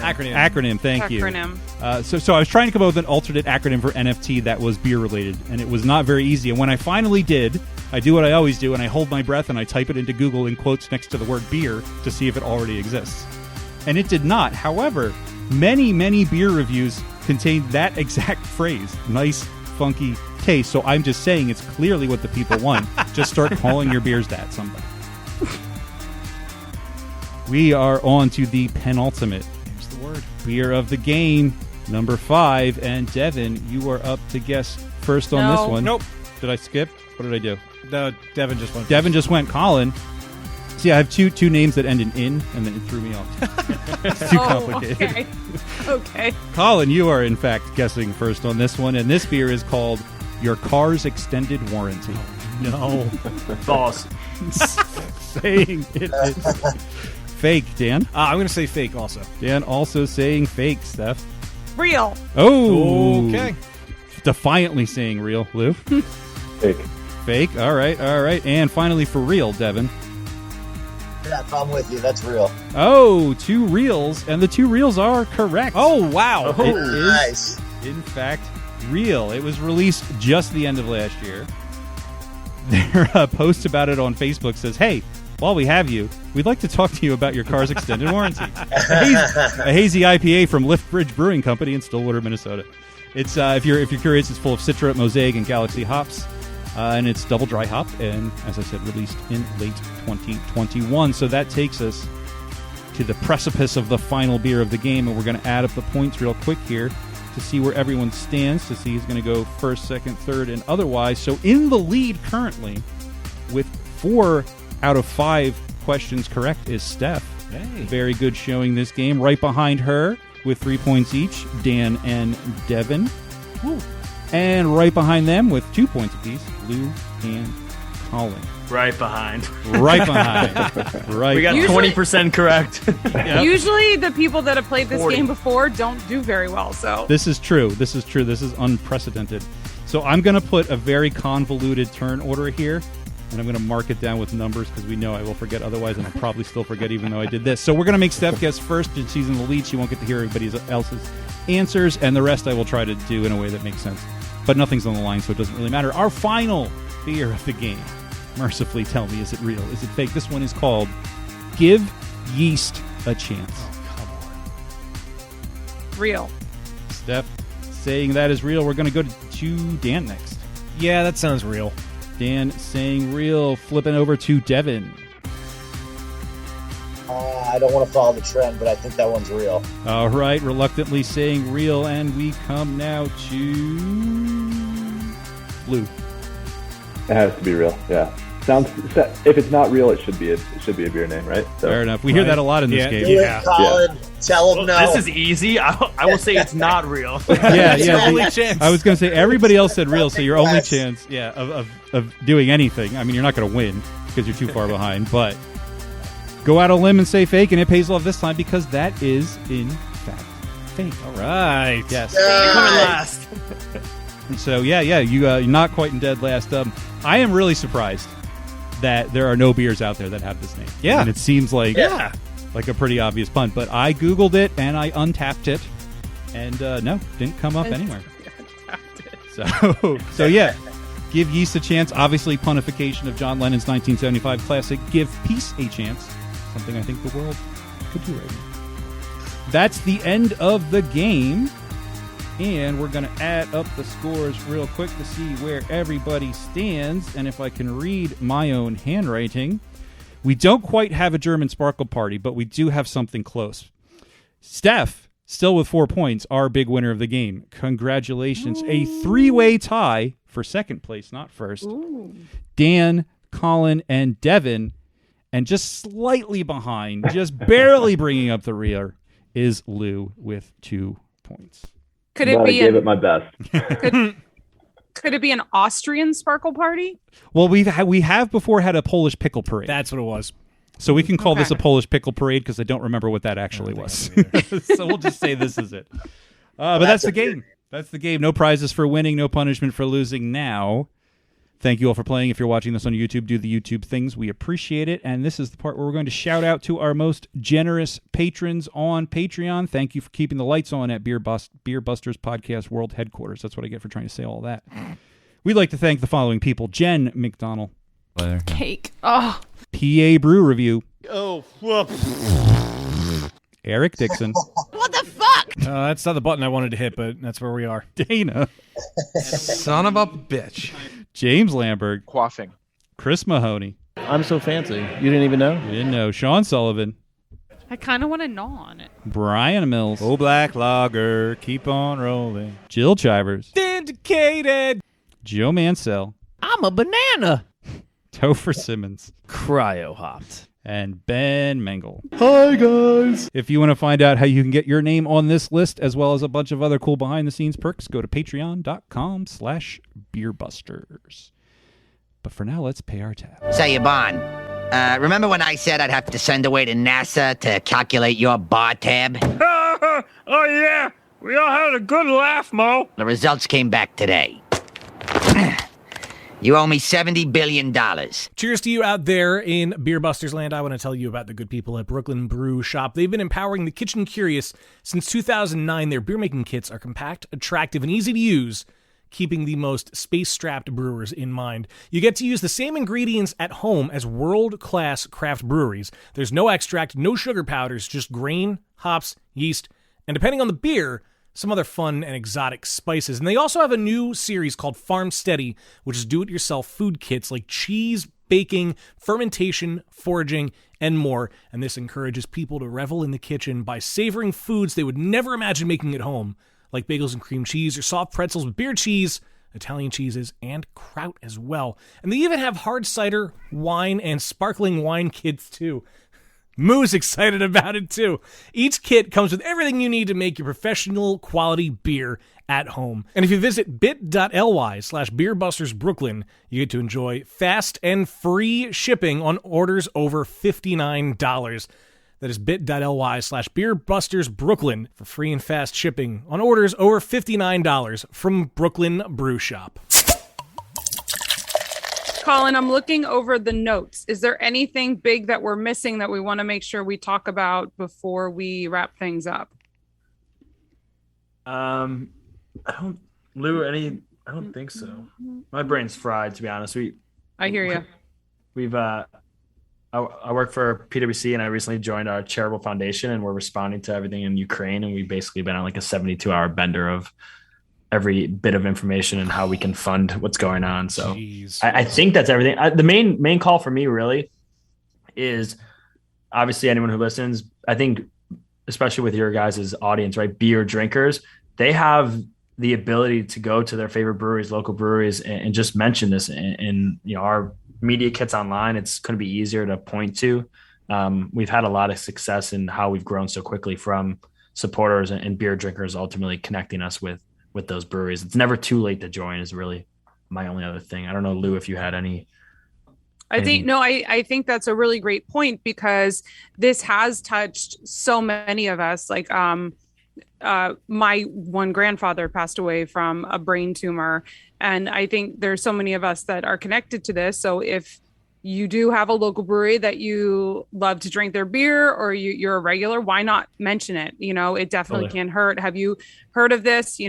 Acronym. Thank you. Acronym. So I was trying to come up with an alternate acronym for NFT that was beer related, and it was not very easy. And when I finally did, I do what I always do, and I hold my breath and I type it into Google in quotes next to the word beer to see if it already exists. And it did not. However, many beer reviews contained that exact phrase. Nice, funky taste. So I'm just saying it's clearly what the people want. Just start calling your beers that, somebody. We are on to the penultimate. Here's the word. Beer of the game, number 5. And Devin, you are up to guess first on this one. Nope. Did I skip? What did I do? No, Devin just went. Devin just went. Colin. See, I have two names that end in and then it threw me off. It's too complicated. Okay. Colin, you are in fact guessing first on this one, and this beer is called Your Car's Extended Warranty. No. False. Saying it is fake, Dan. I'm going to say fake also. Dan also saying fake, Steph. Real. Oh. Okay. Defiantly saying real, Lou. Fake. Fake. All right. And finally for real, Devin. Yeah, I'm with you. That's real. Oh, 2 reels, and the 2 reels are correct. Oh, wow. It is, Nice. in fact, real. It was released just the end of last year. Their post about it on Facebook says, "Hey, while we have you, we'd like to talk to you about your car's extended warranty." A hazy IPA from Lift Bridge Brewing Company in Stillwater, Minnesota. It's if you're curious, it's full of Citra, Mosaic, and Galaxy hops, and it's double dry hop. And as I said, released in late 2021. So that takes us to the precipice of the final beer of the game, and we're going to add up the points real quick here to see where everyone stands, to see who's going to go first, second, third, and otherwise. So in the lead currently, with 4 out of 5 questions correct, is Steph. Hey. Very good showing this game. Right behind her, with 3 points each, Dan and Devin. Woo. And right behind them, with 2 points apiece, Lou and Colin. Right behind. Right behind. Right. We got 20% correct. Yep. Usually the people that have played this 40. game before don't do very well. So This is true. This is unprecedented. So I'm going to put a very convoluted turn order here, and I'm going to mark it down with numbers because we know I will forget otherwise, and I'll probably still forget even though I did this. So we're going to make Steph guess first, and she's in the lead. She won't get to hear everybody else's answers, and the rest I will try to do in a way that makes sense. But nothing's on the line, so it doesn't really matter. Our final beer of the game. Mercifully tell me, is it real? Is it fake? This one is called Give Yeast a Chance. real. Steph saying that is real. We're going to go to Dan next. Yeah, that sounds real. Dan saying real. Flipping over to Devin. I don't want to follow the trend, but I think that one's real. All right, reluctantly saying real, and we come now to Blue. It has to be real. Yeah. Sounds. If it's not real, it should be a beer name, right? So, fair enough. We hear that a lot in this game. Do it, Colin. Tell him no. This is easy. I will say it's not real. Yeah. Your only chance. I was going to say everybody else said real, so your only chance, of doing anything. I mean, you're not going to win because you're too far behind, but go out on a limb and say fake, and it pays off this time because that is in fact fake. All right. Yes. Coming last. So you're not quite in dead last. I am really surprised that there are no beers out there that have this name. Yeah. And it seems like like a pretty obvious punt, but I Googled it and I untapped it, and no, didn't come up anywhere. So yeah, Give Yeast a Chance, obviously punnification of John Lennon's 1975 classic Give Peace a Chance, something I think the world could do right now. That's the end of the game, and we're going to add up the scores real quick to see where everybody stands, and if I can read my own handwriting. We don't quite have a German Sparkle Party, but we do have something close. Steph, still with 4 points, our big winner of the game. Congratulations. Ooh. A three-way tie for second place, not first. Ooh. Dan, Colin, and Devin. And just slightly behind, just barely bringing up the rear, is Lou with 2 points. Could it be? I gave it my best. Could it be an Austrian Sparkle Party? Well, we have before had a Polish pickle parade. That's what it was. So we can call this a Polish pickle parade because I don't remember what that actually was. So we'll just say this is it. But that's the game. That's the game. No prizes for winning, no punishment for losing. Now, Thank you all for playing. If you're watching this on YouTube, do the YouTube things. We appreciate it. And this is the part where we're going to shout out to our most generous patrons on Patreon. Thank you for keeping the lights on at Beer Busters Podcast World Headquarters. That's what I get for trying to say all that. We'd like to thank the following people. Jen McDonald. Cake. Oh. PA Brew Review. Oh, whoop. Eric Dixon. What the fuck? That's not the button I wanted to hit, but that's where we are. Dana. Son of a bitch. James Lamberg. Quaffing. Chris Mahoney. I'm so fancy. You didn't even know? You didn't know. Sean Sullivan. I kind of want to gnaw on it. Brian Mills. Oh, Black Lager, keep on rolling. Jill Chivers. Vindicated. Joe Mansell. I'm a banana. Topher Simmons. Cryo hopped. And Ben Mengel. Hi, guys. If you want to find out how you can get your name on this list, as well as a bunch of other cool behind-the-scenes perks, go to patreon.com/beerbusters. But for now, let's pay our tab. Say, Yvonne, remember when I said I'd have to send away to NASA to calculate your bar tab? Oh, yeah. We all had a good laugh, Mo. The results came back today. You owe me $70 billion. Cheers to you out there in Beer Busters land. I want to tell you about the good people at Brooklyn Brew Shop. They've been empowering the kitchen curious since 2009. Their beer-making kits are compact, attractive, and easy to use, keeping the most space-strapped brewers in mind. You get to use the same ingredients at home as world-class craft breweries. There's no extract, no sugar powders, just grain, hops, yeast, and depending on the beer, some other fun and exotic spices. And they also have a new series called Farm Steady, which is do-it-yourself food kits like cheese, baking, fermentation, foraging, and more. And this encourages people to revel in the kitchen by savoring foods they would never imagine making at home, like bagels and cream cheese or soft pretzels with beer cheese, Italian cheeses, and kraut as well. And they even have hard cider, wine, and sparkling wine kits too. Moo's excited about it too. Each kit comes with everything you need to make your professional quality beer at home. And if you visit bit.ly/beerbustersbrooklyn, you get to enjoy fast and free shipping on orders over $59. That is bit.ly/beerbustersbrooklyn for free and fast shipping on orders over $59 from Brooklyn Brew Shop. Colin, I'm looking over the notes. Is there anything big that we're missing that we want to make sure we talk about before we wrap things up? I don't think so. My brain's fried, to be honest. I hear you. I work for PwC and I recently joined our charitable foundation, and we're responding to everything in Ukraine. And we've basically been on like a 72-hour bender of every bit of information and how we can fund what's going on. So I think that's everything. The main call for me really is obviously anyone who listens. I think especially with your guys' audience, right? Beer drinkers, they have the ability to go to their favorite breweries, local breweries, and just mention this in our media kits online. It's going to be easier to point to. We've had a lot of success in how we've grown so quickly from supporters and beer drinkers ultimately connecting us with those breweries. It's never too late to join is really my only other thing. I don't know, Lou, if you had any. I think that's a really great point, because this has touched so many of us. Like my one grandfather passed away from a brain tumor, and I think there's so many of us that are connected to this. So if you do have a local brewery that you love to drink their beer, or you're a regular, why not mention it? It definitely can't hurt. Have you heard of this?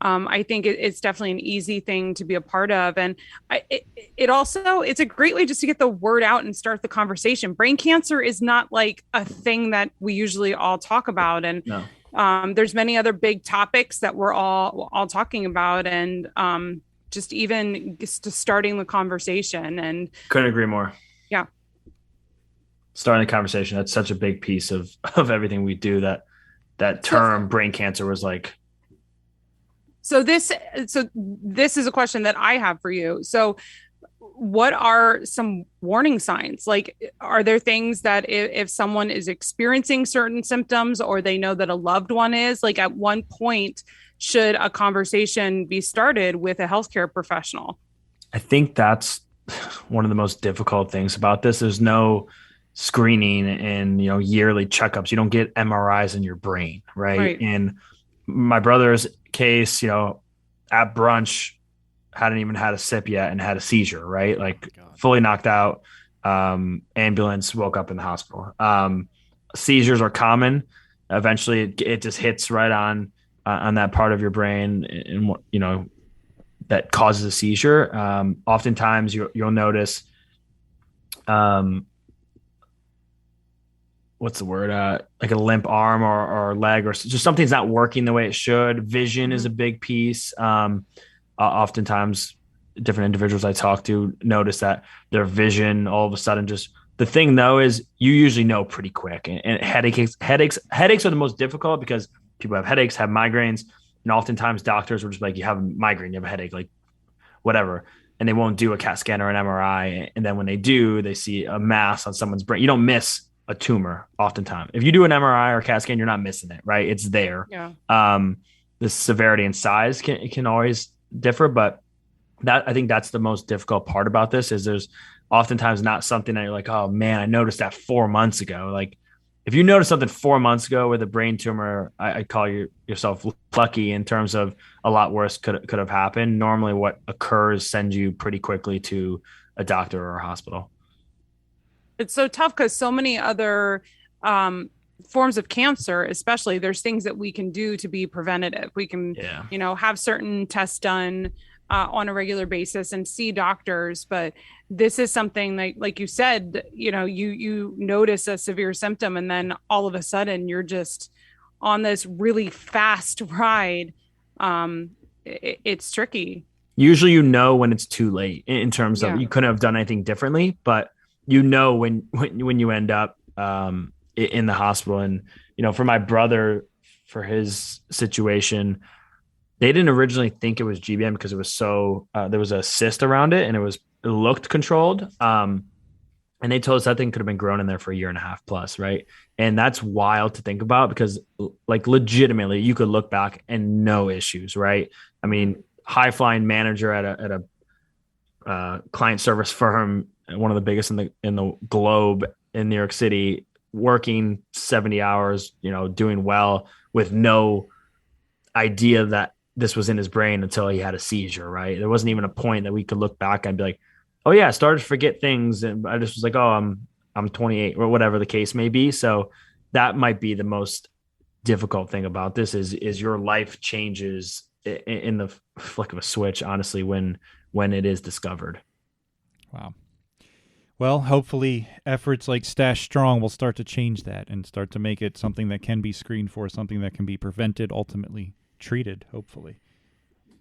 I think it's definitely an easy thing to be a part of. And it's a great way just to get the word out and start the conversation. Brain cancer is not like a thing that we usually all talk about. And there's many other big topics that we're all talking about. And just starting the conversation. And couldn't agree more. Yeah. Starting the conversation. That's such a big piece of everything we do, that term brain cancer was like. So this is a question that I have for you. So what are some warning signs? Like, are there things that if someone is experiencing certain symptoms, or they know that a loved one is, like, at one point, should a conversation be started with a healthcare professional? I think that's one of the most difficult things about this. There's no screening and, yearly checkups. You don't get MRIs in your brain. Right. In my brother's case, at brunch, hadn't even had a sip yet and had a seizure, right? Like fully knocked out. Ambulance, woke up in the hospital. Seizures are common. Eventually it just hits right on that part of your brain, and that causes a seizure. Oftentimes you'll notice, what's the word? Like a limp arm or leg, or just something's not working the way it should. Vision is a big piece. Oftentimes different individuals I talk to notice that their vision all of a sudden just, the thing though is you usually know pretty quick, and headaches are the most difficult because people have headaches, have migraines, and oftentimes doctors will just be like, you have a migraine, you have a headache, like whatever. And they won't do a CAT scan or an MRI. And then when they do, they see a mass on someone's brain. You don't miss a tumor oftentimes. If you do an MRI or CAT scan, you're not missing it, right? It's there. Yeah. The severity and size can always differ, but I think that's the most difficult part about this is there's oftentimes not something that you're like, oh man, I noticed that 4 months ago. Like if you notice something 4 months ago with a brain tumor, I call yourself lucky in terms of a lot worse could have happened. Normally what occurs sends you pretty quickly to a doctor or a hospital. It's so tough because so many other forms of cancer, especially, there's things that we can do to be preventative. We can, have certain tests done on a regular basis and see doctors. But this is something like you said, you notice a severe symptom and then all of a sudden you're just on this really fast ride. It's tricky. Usually, when it's too late in terms of you couldn't have done anything differently, but when you end up in the hospital. And for my brother, for his situation, they didn't originally think it was GBM because it was so there was a cyst around it and it looked controlled. And they told us that thing could have been grown in there for 1.5 years plus, right? And that's wild to think about because, like, legitimately, you could look back and no issues, right? I mean, high flying manager at a client service firm, one of the biggest in the globe in New York City, working 70 hours, doing well with no idea that this was in his brain until he had a seizure, right? There wasn't even a point that we could look back and be like, oh yeah, I started to forget things. And I just was like, oh, I'm 28 or whatever the case may be. So that might be the most difficult thing about this is your life changes in the flick of a switch, honestly, when it is discovered. Wow. Well, hopefully efforts like Stash Strong will start to change that and start to make it something that can be screened for, something that can be prevented, ultimately treated, hopefully.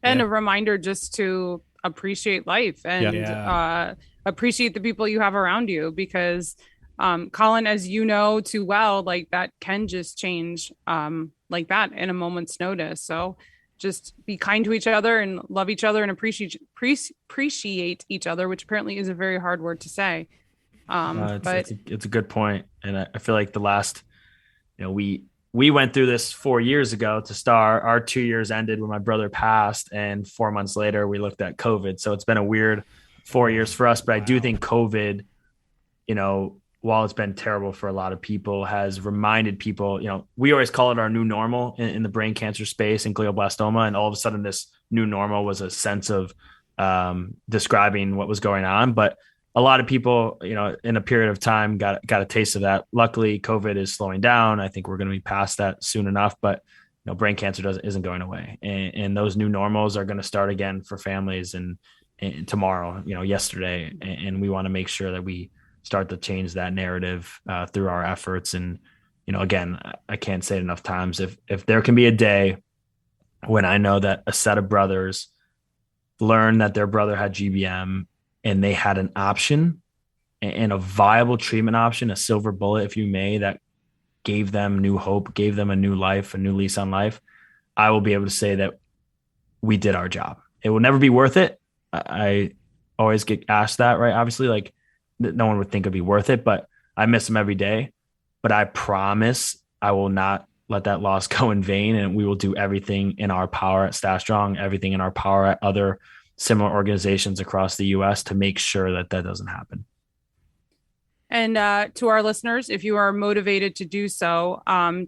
And a reminder just to appreciate life and appreciate the people you have around you, because Colin, as you know too well, like that can just change like that in a moment's notice. So just be kind to each other and love each other and appreciate each other, which apparently is a very hard word to say. But it's a good point. And I feel like the last, we went through this 4 years ago to start. Our 2 years ended when my brother passed, and 4 months later we looked at COVID. So it's been a weird 4 years for us, but I do think COVID, while it's been terrible for a lot of people, has reminded people, we always call it our new normal in the brain cancer space and glioblastoma. And all of a sudden this new normal was a sense of describing what was going on. But a lot of people, in a period of time got a taste of that. Luckily, COVID is slowing down. I think we're going to be past that soon enough, but brain cancer isn't going away. And those new normals are going to start again for families and tomorrow, yesterday. And we want to make sure that we start to change that narrative through our efforts. And, again, I can't say it enough times. If there can be a day when I know that a set of brothers learned that their brother had GBM and they had an option and a viable treatment option, a silver bullet, if you may, that gave them new hope, gave them a new life, a new lease on life, I will be able to say that we did our job. It will never be worth it. I always get asked that, right? Obviously, like, no one would think it'd be worth it, but I miss them every day. But I promise I will not let that loss go in vain. And we will do everything in our power at Stash Strong, everything in our power at other similar organizations across the US to make sure that doesn't happen. And to our listeners, if you are motivated to do so,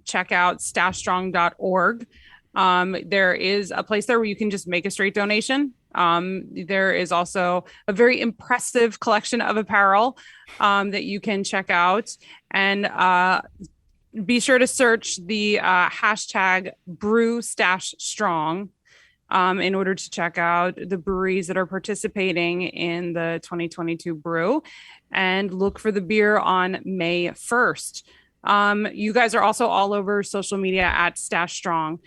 check out stashstrong.org. There is a place there where you can just make a straight donation. There is also a very impressive collection of apparel that you can check out. And be sure to search the hashtag BrewStacheStrong in order to check out the breweries that are participating in the 2022 brew, and look for the beer on May 1st. You guys are also all over social media at Stash Strong.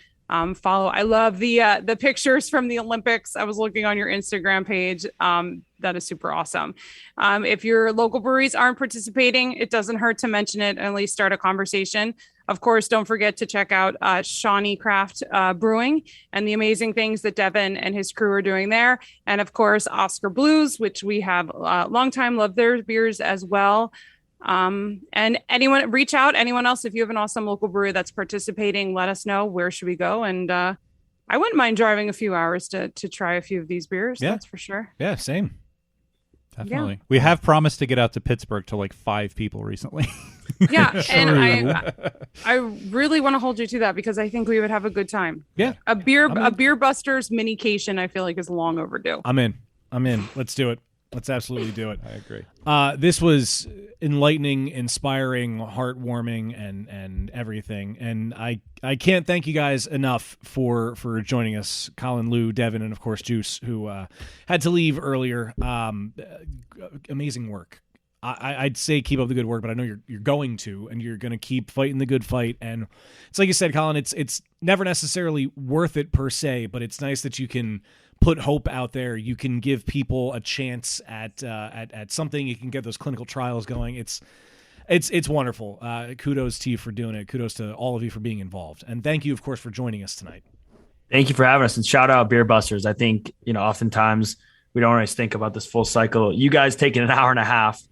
Follow. I love the pictures from the Olympics. I was looking on your Instagram page. That is super awesome. If your local breweries aren't participating, it doesn't hurt to mention it and at least start a conversation. Of course, don't forget to check out Shawnee Craft Brewing and the amazing things that Devin and his crew are doing there. And of course, Oscar Blues, which we have long time loved their beers as well. And anyone reach out, anyone else, if you have an awesome local brewery that's participating, let us know. Where should we go? And I wouldn't mind driving a few hours to try a few of these beers. Yeah. That's for sure. Yeah, same. Definitely. Yeah. We have promised to get out to Pittsburgh to like 5 people recently. Yeah, and I really want to hold you to that because I think we would have a good time. Yeah. A beer busters minication I feel like is long overdue. I'm in. Let's do it. Let's absolutely do it. I agree. This was enlightening, inspiring, heartwarming, and everything. And I can't thank you guys enough for joining us, Colin, Lou, Devin, and of course Juice, who had to leave earlier. Amazing work. I'd say keep up the good work, but I know you're going to, and you're going to keep fighting the good fight. And it's like you said, Colin, it's never necessarily worth it per se, but it's nice that you can put hope out there. You can give people a chance at something. You can get those clinical trials going. It's wonderful. Kudos to you for doing it. Kudos to all of you for being involved. And thank you, of course, for joining us tonight. Thank you for having us, and shout out Beer Busters. I think, oftentimes we don't always think about this full cycle. You guys taking an hour and a half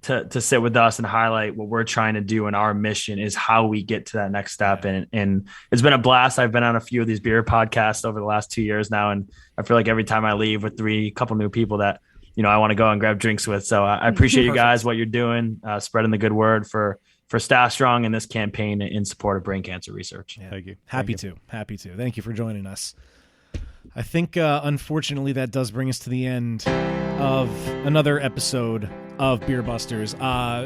to sit with us and highlight what we're trying to do, and our mission is how we get to that next step. And it's been a blast. I've been on a few of these beer podcasts over the last 2 years now, and I feel like every time I leave with couple new people that I want to go and grab drinks with. So I appreciate you guys, what you're doing, spreading the good word for Stash Strong in this campaign in support of brain cancer research. Yeah. Thank you. Happy to. Thank you for joining us. I think, unfortunately, that does bring us to the end of another episode of Beer Busters.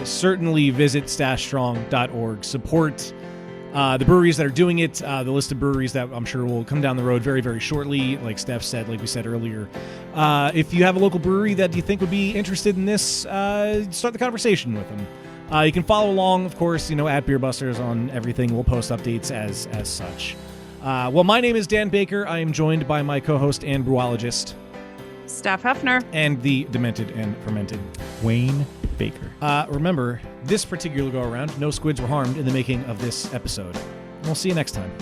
Certainly visit stashstrong.org. Support the breweries that are doing it, the list of breweries that I'm sure will come down the road very, very shortly. Like Steph said, like we said earlier, if you have a local brewery that you think would be interested in this, start the conversation with them. You can follow along, of course, at Beer Busters on everything. We'll post updates as such. Well, my name is Dan Baker. I am joined by my co-host and brewologist, Steph Hefner, and the demented and fermented Wayne Baker. Remember, this particular go-around, no squids were harmed in the making of this episode. We'll see you next time.